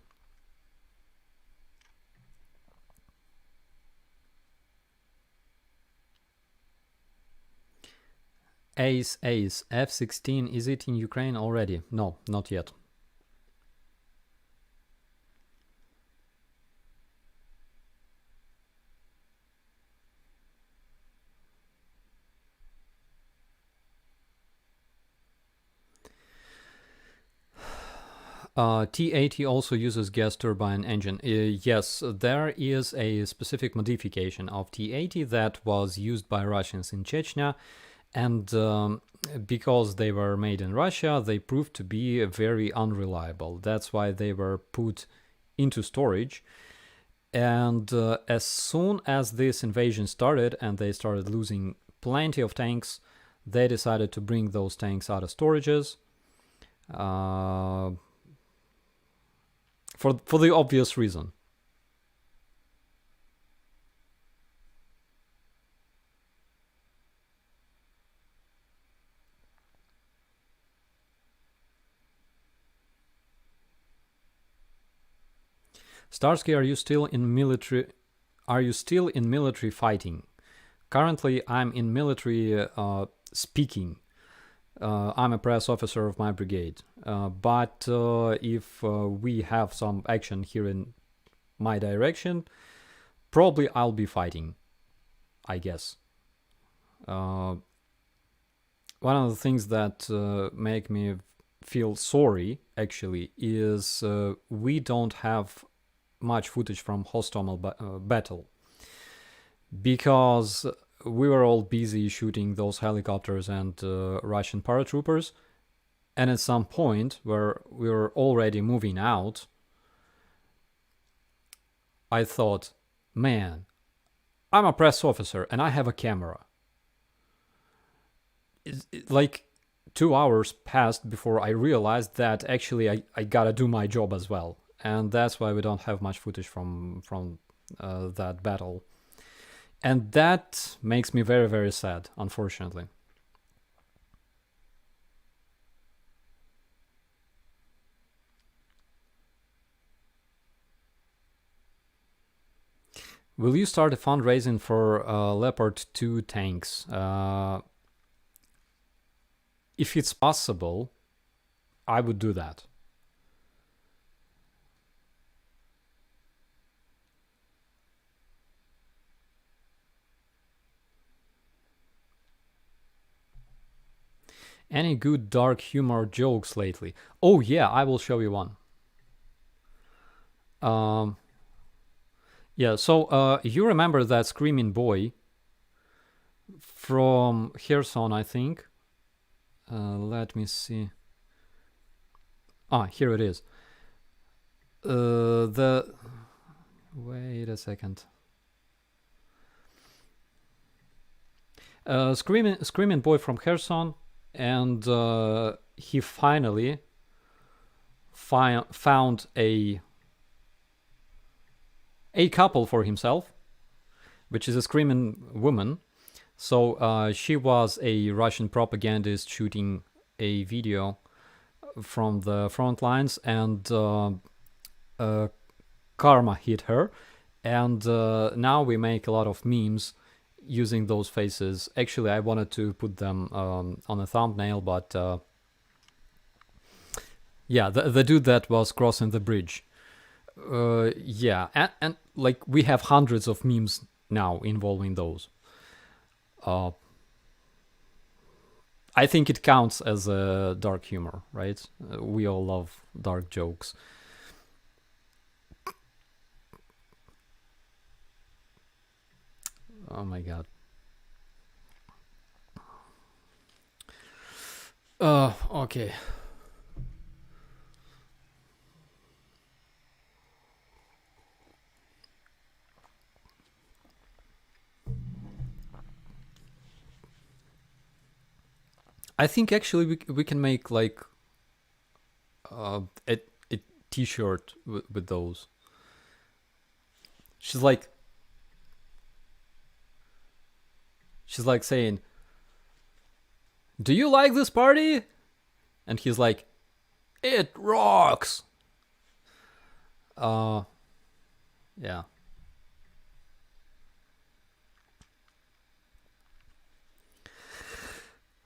Ace, F-16, is it in Ukraine already? No, not yet. T-80 also uses gas turbine engine. Yes, there is a specific modification of T-80 that was used by Russians in Chechnya, and because they were made in Russia, they proved to be very unreliable. That's why they were put into storage. And as soon as this invasion started and they started losing plenty of tanks, they decided to bring those tanks out of storages. For the obvious reason. Starsky, are you still in military? Are you still in military fighting? Currently, I'm in military speaking. I'm a press officer of my brigade. But if we have some action here in my direction, probably I'll be fighting, I guess. One of the things that make me feel sorry, actually, is we don't have much footage from Hostomel battle, because we were all busy shooting those helicopters and Russian paratroopers, and at some point where we were already moving out, I thought, man, I'm a press officer and I have a camera. Like 2 hours passed before I realized that actually I gotta do my job as well, and that's why we don't have much footage from that battle. And that makes me very, very sad, unfortunately. Will you start a fundraising for Leopard 2 tanks? If it's possible, I would do that. Any good dark humor jokes lately? Oh yeah, I will show you one. Yeah, so you remember that screaming boy from Kherson, I think. Let me see. Here it is. Wait a second. Screaming boy from Kherson, and he finally found a couple for himself, which is a screaming woman. So she was a Russian propagandist shooting a video from the front lines, and karma hit her. And now we make a lot of memes using those faces. Actually, I wanted to put them on a thumbnail, but yeah, the dude that was crossing the bridge. Yeah, and like we have hundreds of memes now involving those. Uh, I think it counts as a dark humor, right? We all love dark jokes. Oh my god. Okay. I think actually we can make like uh, a t-shirt with those. She's like she's like saying, "Do you like this party?" And he's like, "It rocks." Uh, yeah.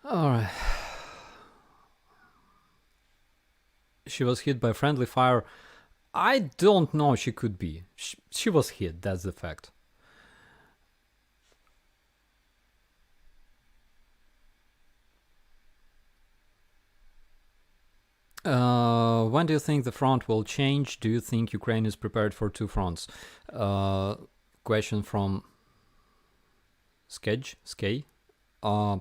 All right. She was hit by friendly fire. I don't know. She could be. She was hit. That's the fact. When do you think the front will change? Do you think Ukraine is prepared for two fronts? Uh, Question from Skej. Skay. Uh,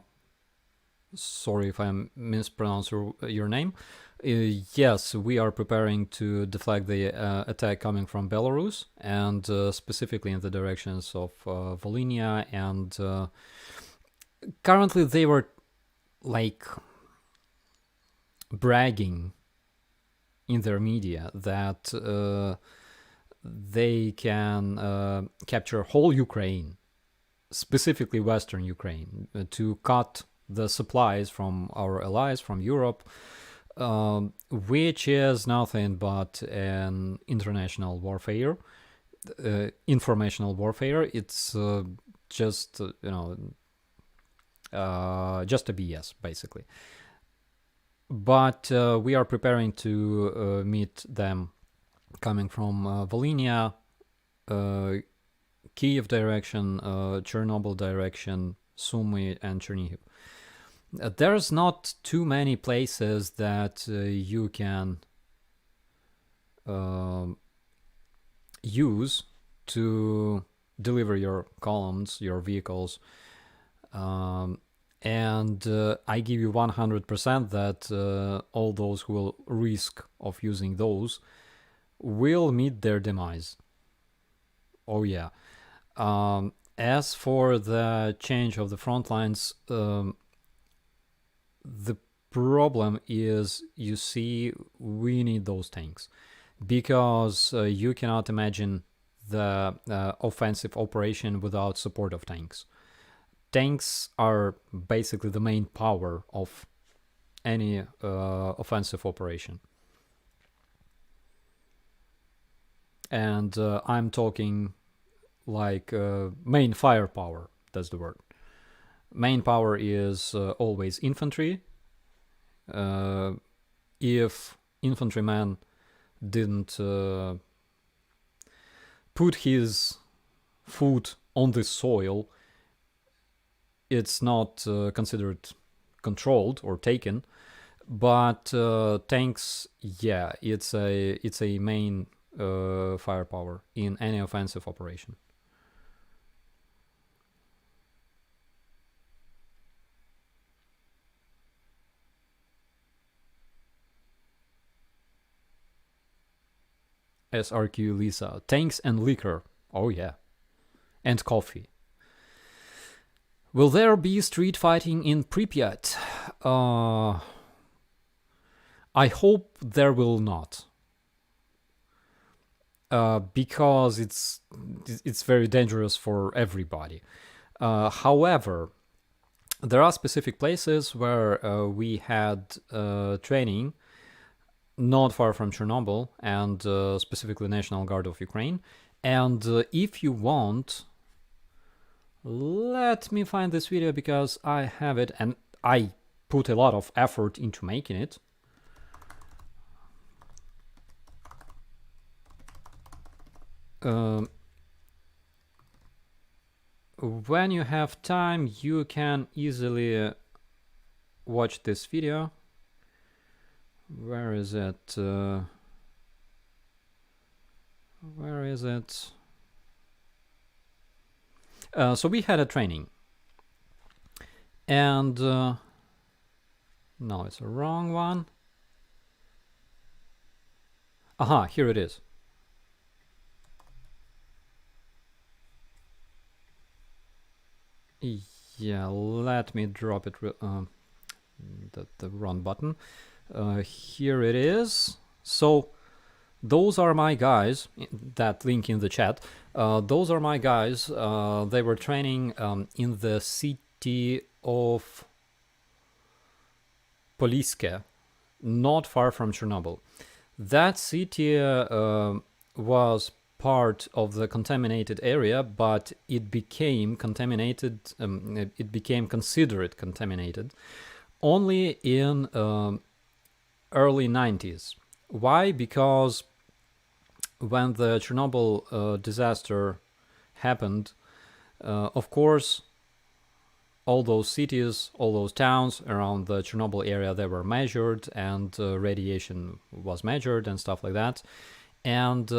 Sorry if I mispronounce your name. Yes, we are preparing to deflect the attack coming from Belarus, and specifically in the directions of Volhynia. And currently, they were like bragging in their media that they can capture whole Ukraine, specifically Western Ukraine, to cut the supplies from our allies from Europe, which is nothing but an international warfare, informational warfare. It's just just a BS basically. But we are preparing to meet them coming from Volhynia, Kiev direction, Chernobyl direction, Sumy, and Chernihiv. There's not too many places that you can use to deliver your columns, your vehicles. And I give you 100% that all those who will risk of using those will meet their demise. Oh yeah. As for the change of the front lines, the problem is, you see, we need those tanks because you cannot imagine the offensive operation without support of tanks. Tanks are basically the main power of any offensive operation. And I'm talking like main firepower, that's the word. Main power is always infantry. If infantryman didn't put his foot on the soil, it's not considered controlled or taken. But tanks, yeah, it's a main firepower in any offensive operation. SRQ Lisa. Tanks and liquor. Oh yeah. And coffee. Will there be street fighting in Pripyat? I hope there will not. Because it's very dangerous for everybody. However, there are specific places where we had training not far from Chernobyl, and specifically National Guard of Ukraine. And if you want, let me find this video because I have it and I put a lot of effort into making it. Um, when you have time, you can easily watch this video. Where is it? Where is it? So we had a training, and no, it's a wrong one. Aha, here it is. Yeah, let me drop it. The wrong button. Here it is. So those are my guys. That link in the chat. Those are my guys. They were training in the city of Poliske, not far from Chernobyl. That city was part of the contaminated area, but it became contaminated. It became considered contaminated only in early 90s. Why? Because when the Chernobyl disaster happened, of course, all those cities, all those towns around the Chernobyl area, they were measured, and radiation was measured and stuff like that. And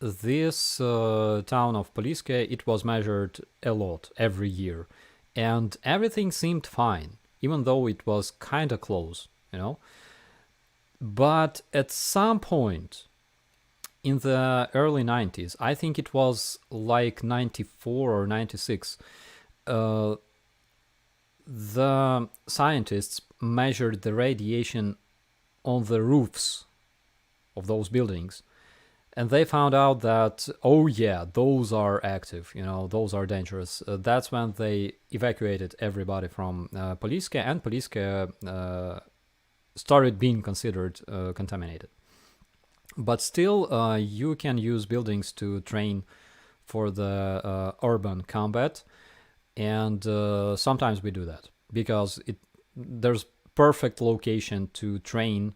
this town of Poliske, it was measured a lot every year, and everything seemed fine, even though it was kind of close, you know. But at some point in the early 90s, I think it was like 94 or 96, the scientists measured the radiation on the roofs of those buildings, and they found out that, oh yeah, those are active, you know, those are dangerous. That's when they evacuated everybody from Poliske, and Poliske started being considered contaminated. But still, you can use buildings to train for the urban combat, and sometimes we do that because there's perfect location to train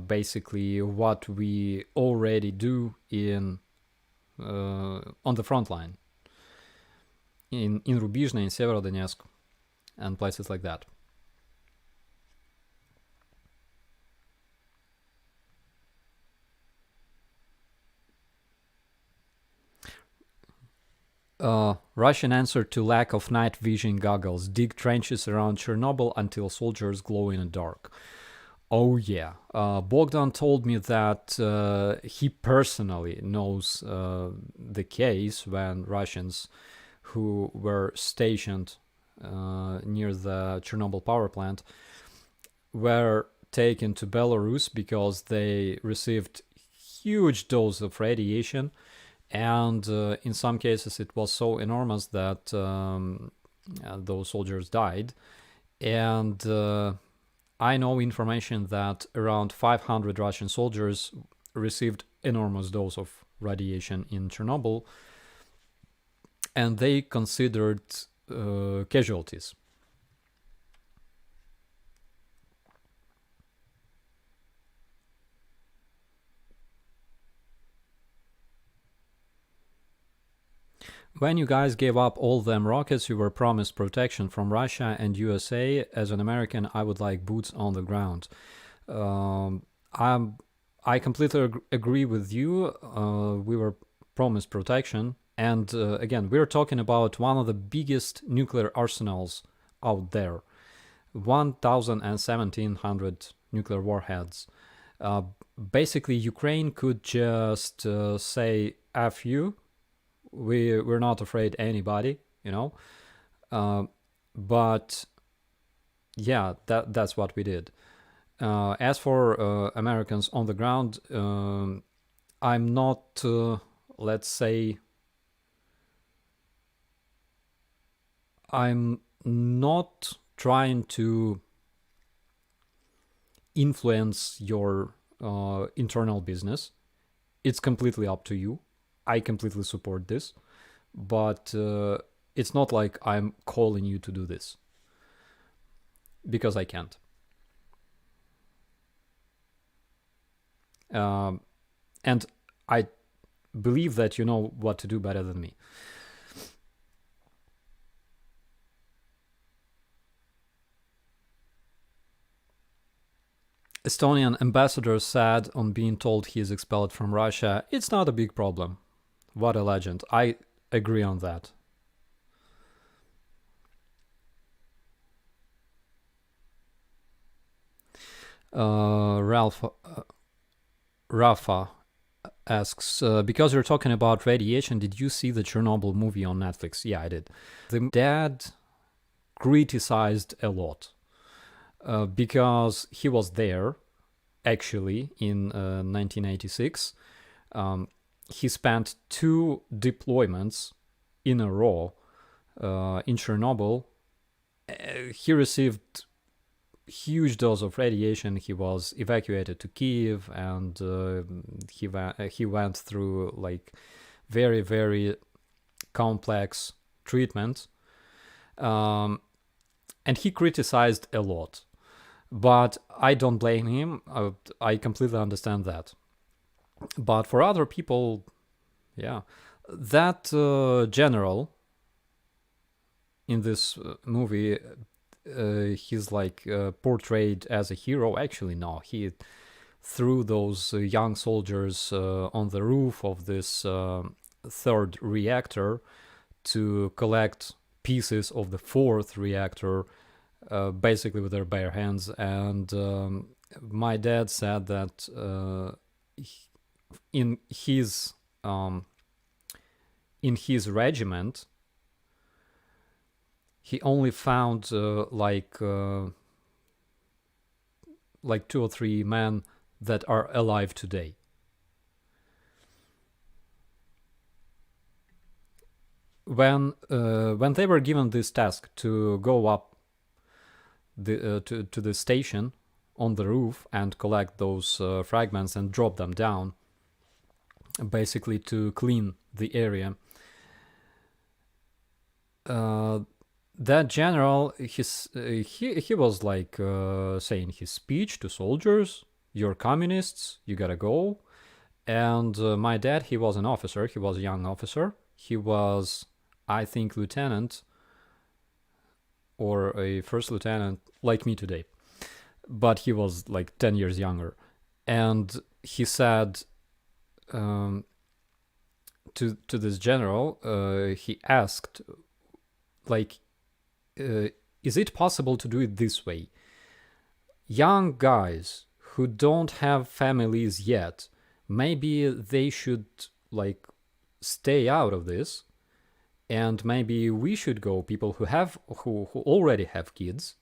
basically what we already do in on the front line in Rubizhne, in Severodonetsk, and places like that. Russian answer to lack of night vision goggles: dig trenches around Chernobyl until soldiers glow in the dark. Oh yeah, Bogdan told me that he personally knows the case when Russians who were stationed near the Chernobyl power plant were taken to Belarus because they received huge dose of radiation, and in some cases it was so enormous that those soldiers died. And I know information that around 500 Russian soldiers received enormous dose of radiation in Chernobyl, and they considered casualties. When you guys gave up all them rockets, you were promised protection from Russia and USA. As an American, I would like boots on the ground. I completely agree with you. We were promised protection. And again, we're talking about one of the biggest nuclear arsenals out there. 1,000 and 1,700 nuclear warheads. Basically, Ukraine could just say, F you. We're not afraid anybody, you know. But yeah, that's what we did. As for Americans on the ground, I'm not, let's say, I'm not trying to influence your internal business. It's completely up to you. I completely support this, but it's not like I'm calling you to do this, because I can't. And I believe that you know what to do better than me. Estonian ambassador said on being told he is expelled from Russia, "It's not a big problem." What a legend. I agree on that. Ralph Rafa asks, because you're talking about radiation, did you see the Chernobyl movie on Netflix? Yeah, I did. The dad criticized a lot because he was there actually in 1986. He spent 2 deployments in a row in Chernobyl. He received huge dose of radiation. He was evacuated to Kiev, and he went through like very very complex treatment, and he criticized a lot. But I don't blame him. I completely understand that. But for other people, yeah, that general in this movie, he's like portrayed as a hero. Actually, no, he threw those young soldiers on the roof of this third reactor to collect pieces of the fourth reactor, basically with their bare hands. And my dad said that in his regiment, he only found like 2 or 3 men that are alive today. When they were given this task to go up to the station on the roof and collect those fragments and drop them down, basically to clean the area, that general, he was like saying his speech to soldiers, "You're communists, you gotta go." And my dad, he was an officer, he was a young officer. He was, I think, lieutenant or a first lieutenant, like me today. But he was like 10 years younger. And he said to this general, he asked, like, is it possible to do it this way? Young guys who don't have families yet, maybe they should like stay out of this, and maybe we should go, people who already have kids,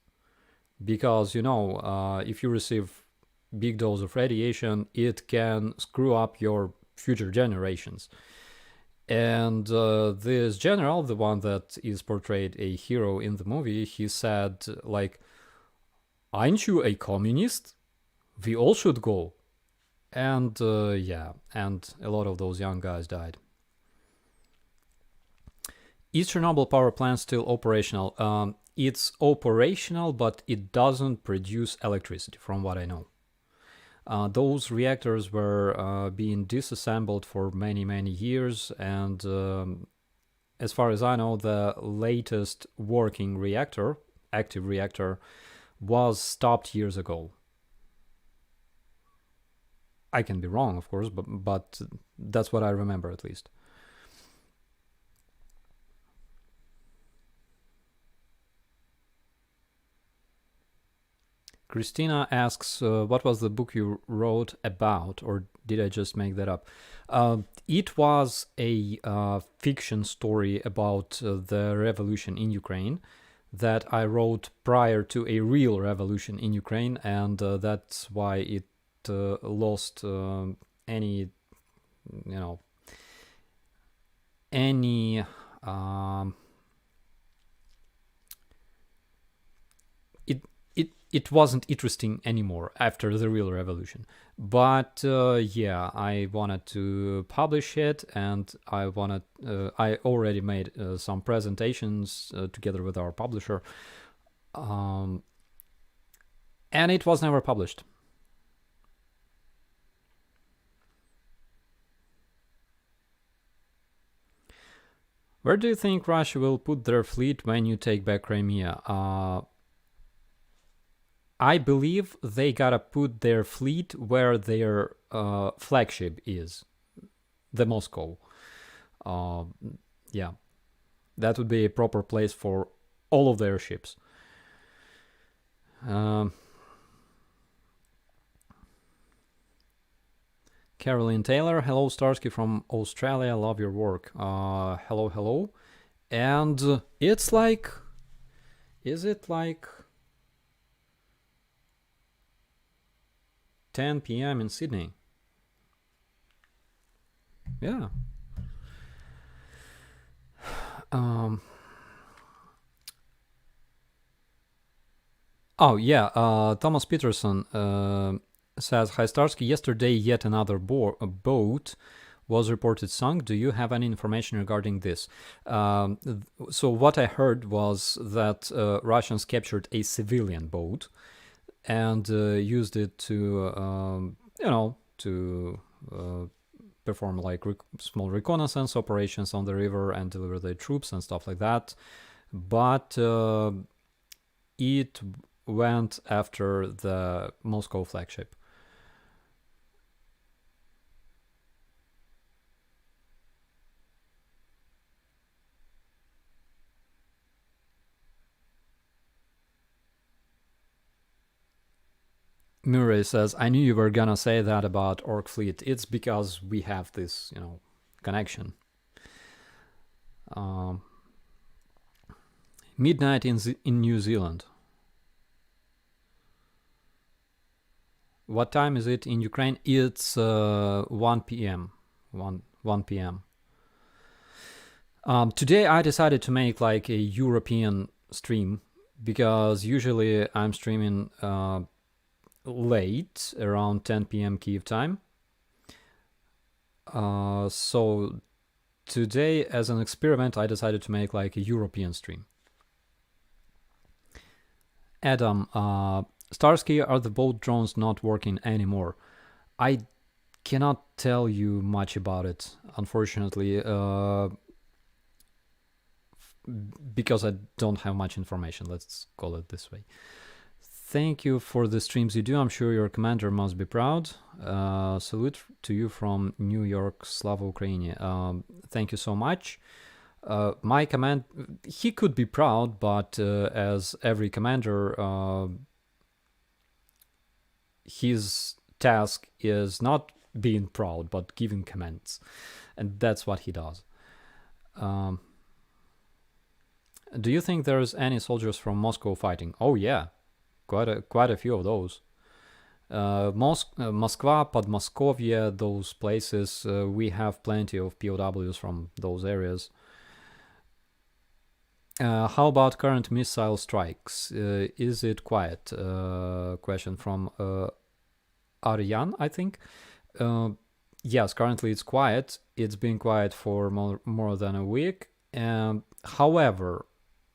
because if you receive big dose of radiation, it can screw up your future generations. And this general, the one that is portrayed a hero in the movie, he said, like, "Aren't you a communist? We all should go." And yeah, and a lot of those young guys died. Is Chernobyl power plant still operational? It's operational, but it doesn't produce electricity, from what I know. Those reactors were being disassembled for many, many years, and as far as I know, the latest working reactor, active reactor, was stopped years ago. I can be wrong, of course, but that's what I remember, at least. Christina asks, what was the book you wrote about, or did I just make that up? It was a fiction story about the revolution in Ukraine that I wrote prior to a real revolution in Ukraine, and that's why it lost any, any it wasn't interesting anymore after the real revolution. But yeah, I wanted to publish it, and I already made some presentations together with our publisher, and it was never published. Where do you think Russia will put their fleet when you take back Crimea? I believe they gotta put their fleet where their flagship is, the Moscow. Yeah, that would be a proper place for all of their ships. Caroline Taylor, hello Starsky from Australia, love your work. Hello, hello. And it's like, is it like 10 p.m. in Sydney? Yeah. Oh yeah, Thomas Peterson says, hi Starsky, yesterday yet another boat was reported sunk. Do you have any information regarding this? So what I heard was that Russians captured a civilian boat and used it to, to perform like small reconnaissance operations on the river and deliver their troops and stuff like that. But it went after the Moscow flagship. Murray says, I knew you were gonna say that about Orc Fleet. It's because we have this, connection. Midnight in New Zealand. What time is it in Ukraine? It's 1 p.m. 1 p.m. Today I decided to make like a European stream because usually I'm streaming late, around 10 p.m. Kyiv time. So today, as an experiment, I decided to make like a European stream. Adam, Starsky, are the boat drones not working anymore? I cannot tell you much about it, unfortunately, because I don't have much information, let's call it this way. Thank you for the streams you do. I'm sure your commander must be proud. Salute to you from New York, Slava Ukraini. Thank you so much. My command, he could be proud, but as every commander, his task is not being proud, but giving commands. And that's what he does. Do you think there's any soldiers from Moscow fighting? Oh yeah. Quite a few of those. Moskva, Podmoskovye, those places, we have plenty of POWs from those areas. How about current missile strikes? Is it quiet? Question from Aryan, I think. Yes, currently it's quiet. It's been quiet for more than a week. However,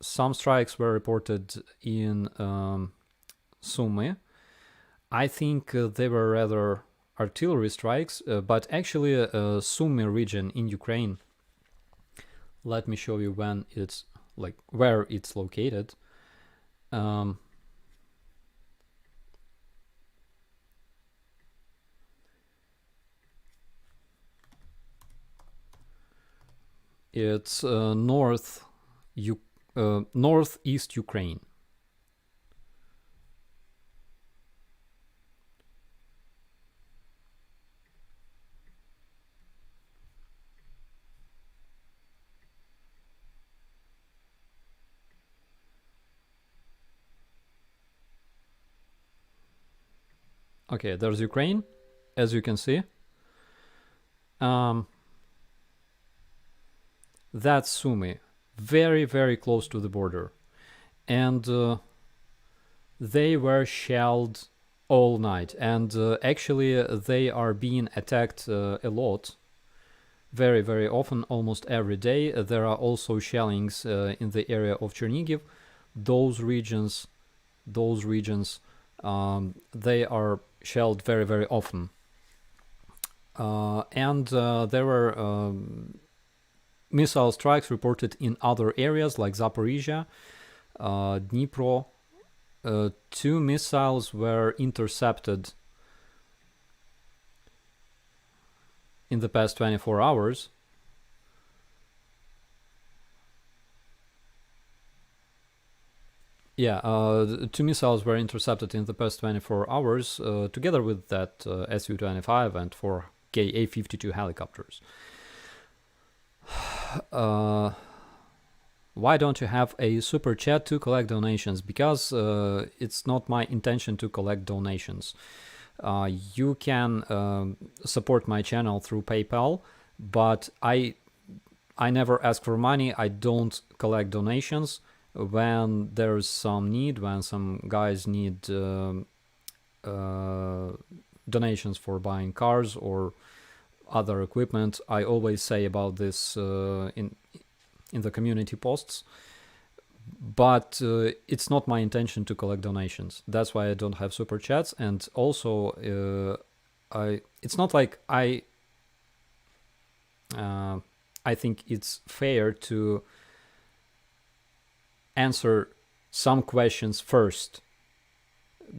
some strikes were reported in Sumy. I think they were rather artillery strikes, but actually Sumy region in Ukraine, let me show you when it's like where it's located. It's northeast Ukraine. Okay, there's Ukraine, as you can see. That's Sumy, very, very close to the border. And they were shelled all night. And actually, they are being attacked a lot, very, very often, almost every day. There are also shellings in the area of Chernihiv. Those regions, they are shelled very, very often. And there were missile strikes reported in other areas like Zaporizhia, Dnipro. 2 missiles were intercepted in the past 24 hours. Yeah, 2 missiles were intercepted in the past 24 hours, together with that Su-25 and 4 Ka-52 helicopters. Why don't you have a super chat to collect donations? Because it's not my intention to collect donations. You can support my channel through PayPal, but I never ask for money. I don't collect donations. When there's some need, when some guys need donations for buying cars or other equipment, I always say about this in the community posts. But it's not my intention to collect donations. That's why I don't have super chats. And also, it's not like I think it's fair to answer some questions first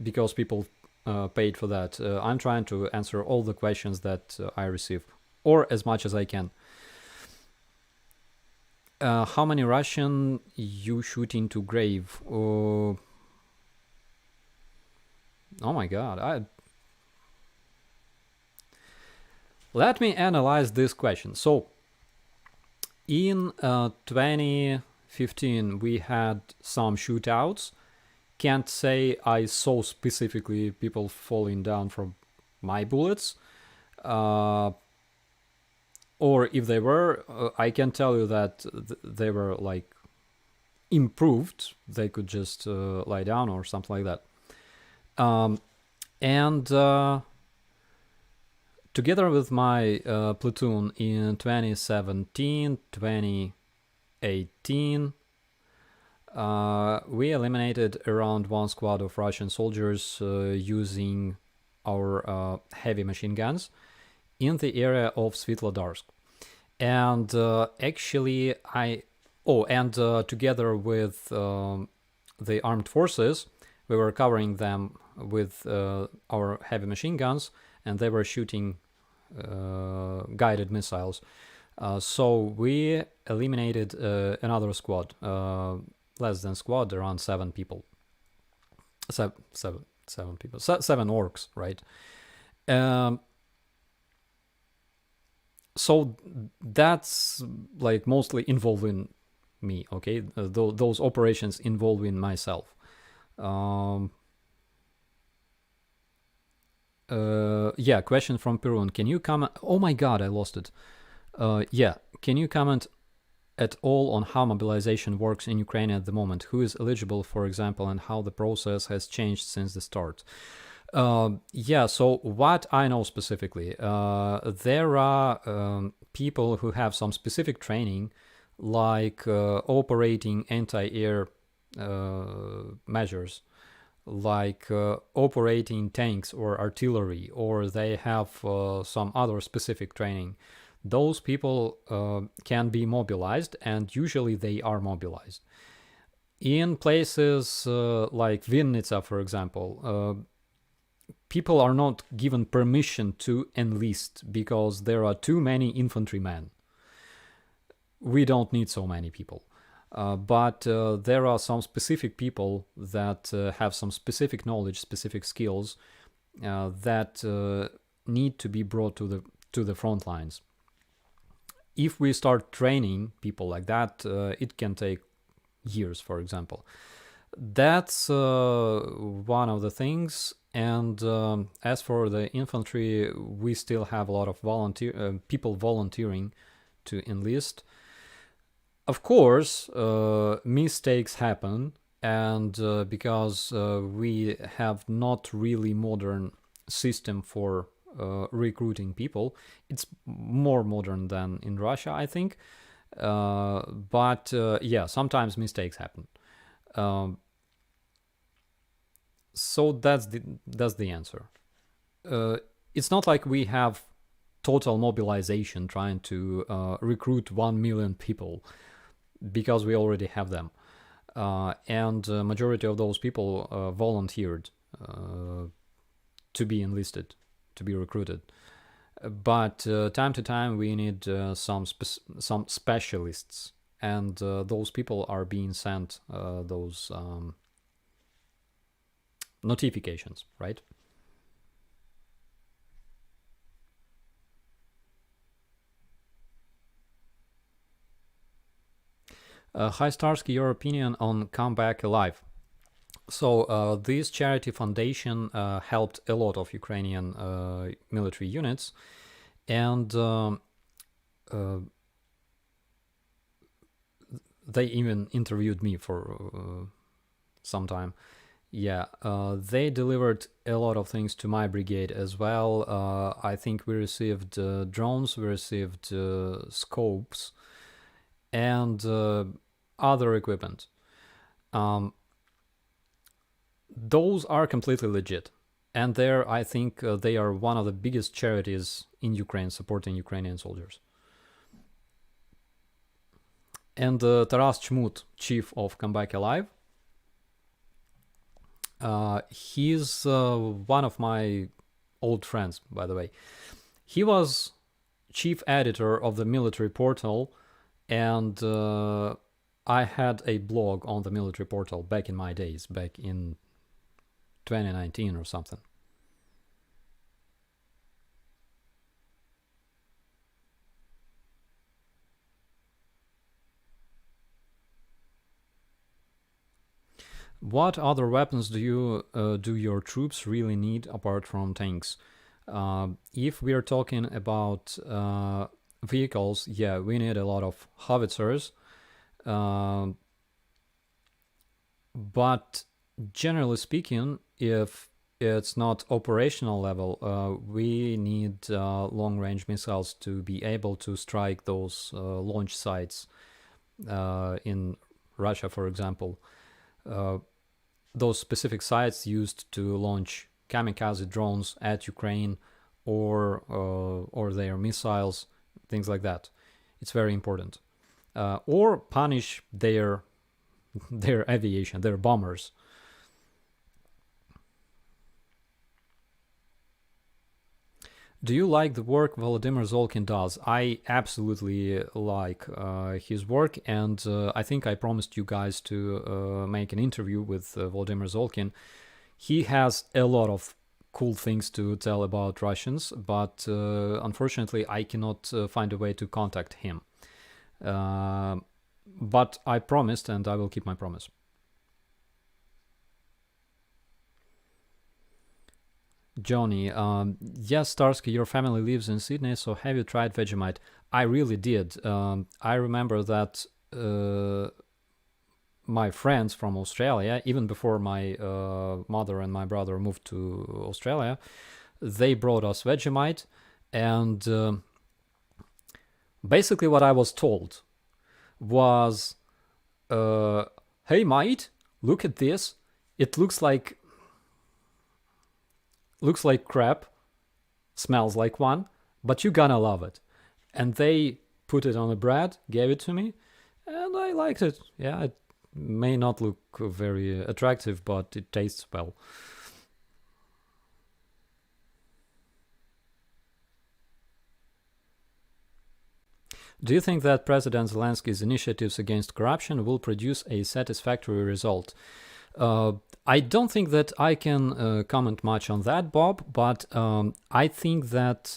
because people paid for that. I'm trying to answer all the questions that I receive, or as much as I can. How many Russian you shoot into grave? Oh my god. Let me analyze this question. So in 2015 we had some shootouts. Can't say I saw specifically people falling down from my bullets. Or if they were, I can tell you that they were like improved. They could just lie down or something like that. And together with my platoon in 2017, 2018, we eliminated around 1 squad of Russian soldiers using our heavy machine guns in the area of Svetlodarsk. And actually together with the armed forces, we were covering them with our heavy machine guns, and they were shooting guided missiles. So we eliminated another squad, less than squad, around 7 people. Seven people. 7 orcs, right? So that's like mostly involving me, okay? Those operations involving myself. Yeah, question from Perun. Can you comment? Oh my god, I lost it. Yeah, can you comment at all on how mobilization works in Ukraine at the moment? Who is eligible, for example, and how the process has changed since the start? Yeah, so what I know specifically, there are people who have some specific training, like operating anti-air measures, like operating tanks or artillery, or they have some other specific training. Those people can be mobilized, and usually they are mobilized. In places like Vinnytsia, for example, people are not given permission to enlist because there are too many infantrymen. We don't need so many people. But there are some specific people that have some specific knowledge, specific skills that need to be brought to the front lines. If we start training people like that, it can take years, for example. That's one of the things. And as for the infantry, we still have a lot of people volunteering to enlist. Of course, mistakes happen, and because we have not really modern system for recruiting people, it's more modern than in Russia, I think. But yeah, sometimes mistakes happen. So that's the answer. It's not like we have total mobilization, trying to recruit 1 million people, because we already have them. And majority of those people volunteered to be enlisted, to be recruited. But time to time we need some specialists, and those people are being sent those notifications, right? Hi Starsky, your opinion on Come Back Alive. So this charity foundation helped a lot of Ukrainian military units, and they even interviewed me for some time. Yeah, they delivered a lot of things to my brigade as well. I think we received drones, we received scopes, and other equipment. Those are completely legit. And there, I think they are one of the biggest charities in Ukraine supporting Ukrainian soldiers. And Taras Chmut, chief of Come Back Alive, he's one of my old friends, by the way. He was chief editor of the military portal, and I had a blog on the military portal back in my days, back in 2019 or something. What other weapons do your troops really need apart from tanks? If we are talking about vehicles, yeah, we need a lot of howitzers. But generally speaking, if it's not operational level, we need long-range missiles to be able to strike those launch sites in Russia, for example. Those specific sites used to launch kamikaze drones at Ukraine, or their missiles, things like that. It's very important. Or punish their aviation, their bombers. Do you like the work Volodymyr Zolkin does? I absolutely like his work, and I think I promised you guys to make an interview with Volodymyr Zolkin. He has a lot of cool things to tell about Russians, but unfortunately I cannot find a way to contact him. But I promised, and I will keep my promise. Johnny, yes, Starsky, your family lives in Sydney, so have you tried Vegemite? I really did. I remember that my friends from Australia, even before my mother and my brother moved to Australia, they brought us Vegemite, and basically what I was told was, hey mate, look at this. It looks like crap, smells like one, but you're gonna love it. And they put it on the bread, gave it to me, and I liked it. Yeah, it may not look very attractive, but it tastes well. Do you think that President Zelensky's initiatives against corruption will produce a satisfactory result? I don't think that I can comment much on that, Bob, but I think that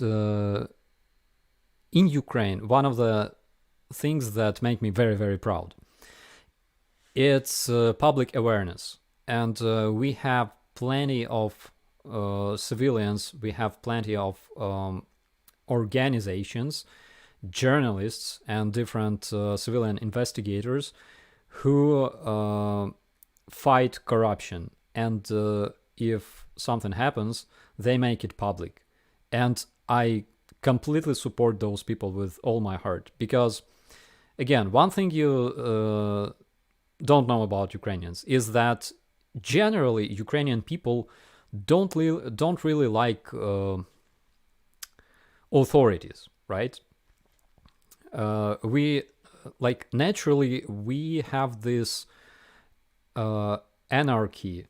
in Ukraine, one of the things that make me very, very proud, it's public awareness. And we have plenty of civilians, we have plenty of organizations, journalists, and different civilian investigators who fight corruption, and if something happens, they make it public. And I completely support those people with all my heart, because again, one thing you don't know about Ukrainians is that generally Ukrainian people don't really like authorities, right? We like naturally we have this anarchy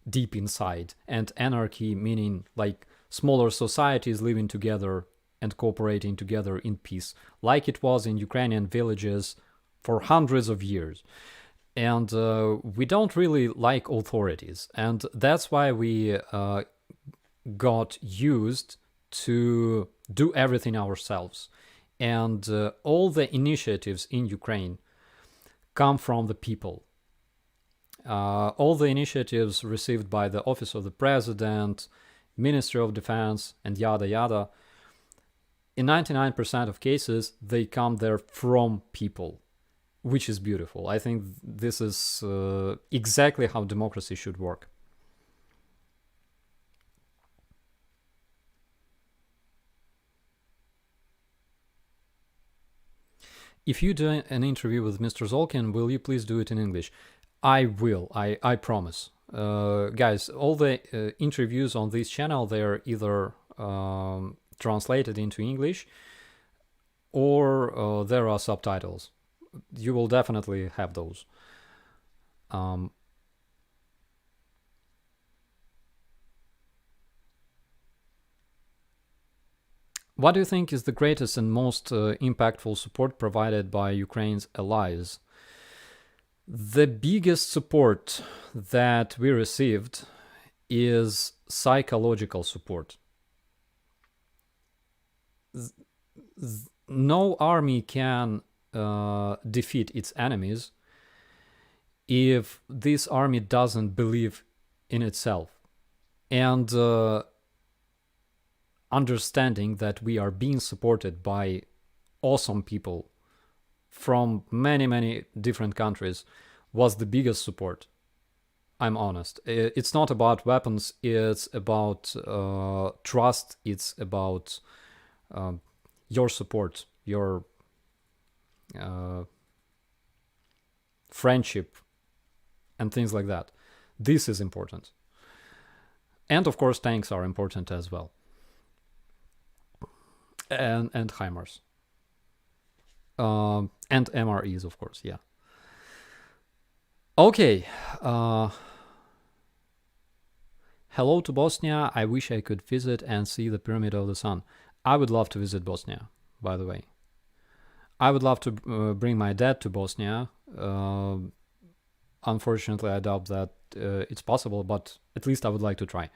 deep inside, and anarchy meaning like smaller societies living together and cooperating together in peace, like it was in Ukrainian villages for hundreds of years. And we don't really like authorities, and that's why we got used to do everything ourselves. And all the initiatives in Ukraine come from the people. All the initiatives received by the Office of the President, Ministry of Defense, and yada yada, in 99% of cases, they come there from people, which is beautiful. I think this is exactly how democracy should work. If you do an interview with Mr. Zolkin, will you please do it in English? I will. I promise. Guys, all the interviews on this channel, they're either translated into English or there are subtitles. You will definitely have those. What do you think is the greatest and most impactful support provided by Ukraine's allies? The biggest support that we received is psychological support. No army can defeat its enemies if this army doesn't believe in itself. And understanding that we are being supported by awesome people from many, many different countries was the biggest support. I'm honest. It's not about weapons, it's about trust, it's about your support, your friendship, and things like that. This is important. And of course, tanks are important as well. And HIMARS. And MREs, of course, yeah. Okay. Hello to Bosnia. I wish I could visit and see the Pyramid of the Sun. I would love to visit Bosnia, by the way. I would love to bring my dad to Bosnia. Unfortunately, I doubt that it's possible, but at least I would like to try.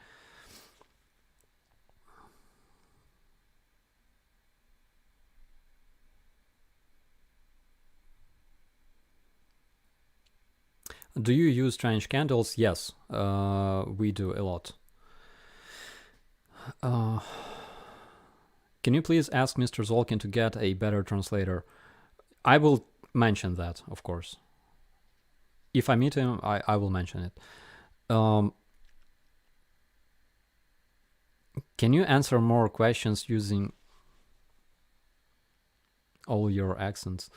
Do you use strange candles? Yes, we do a lot. Can you please ask Mr. Zolkin to get a better translator? I will mention that, of course. If I meet him, I will mention it. Can you answer more questions using all your accents?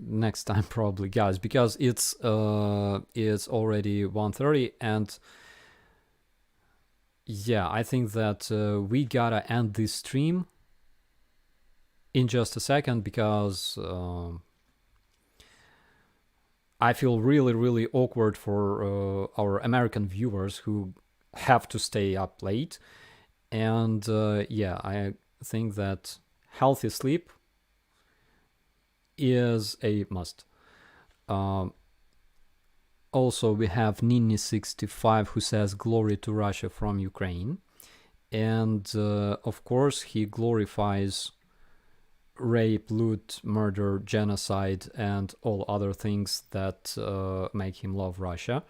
Next time probably, guys, because it's already 1:30, and yeah, I think that we gotta end this stream in just a second, because I feel really, really awkward for our American viewers who have to stay up late. And yeah, I think that healthy sleep is a must. Also, we have Nini65 who says glory to Russia from Ukraine. And of course, he glorifies rape, loot, murder, genocide, and all other things that make him love Russia.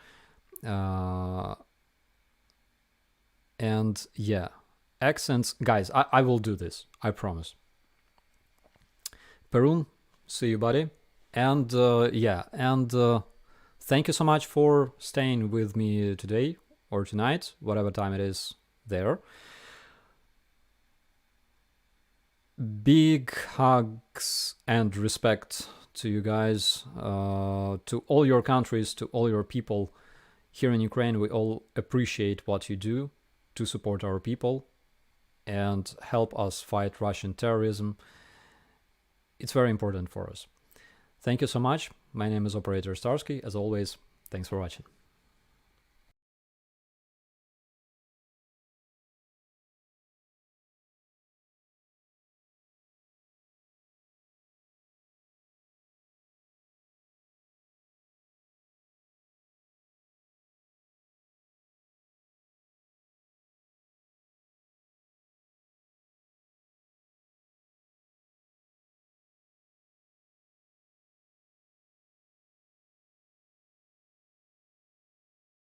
And yeah, accents, guys, I will do this, I promise. Perun, see you, buddy. And yeah, and thank you so much for staying with me today or tonight, whatever time it is there. Big hugs and respect to you guys, to all your countries, to all your people. Here in Ukraine, we all appreciate what you do to support our people. and help us fight Russian terrorism. It's very important for us. Thank you so much. My name is Operator Starsky. As always, thanks for watching.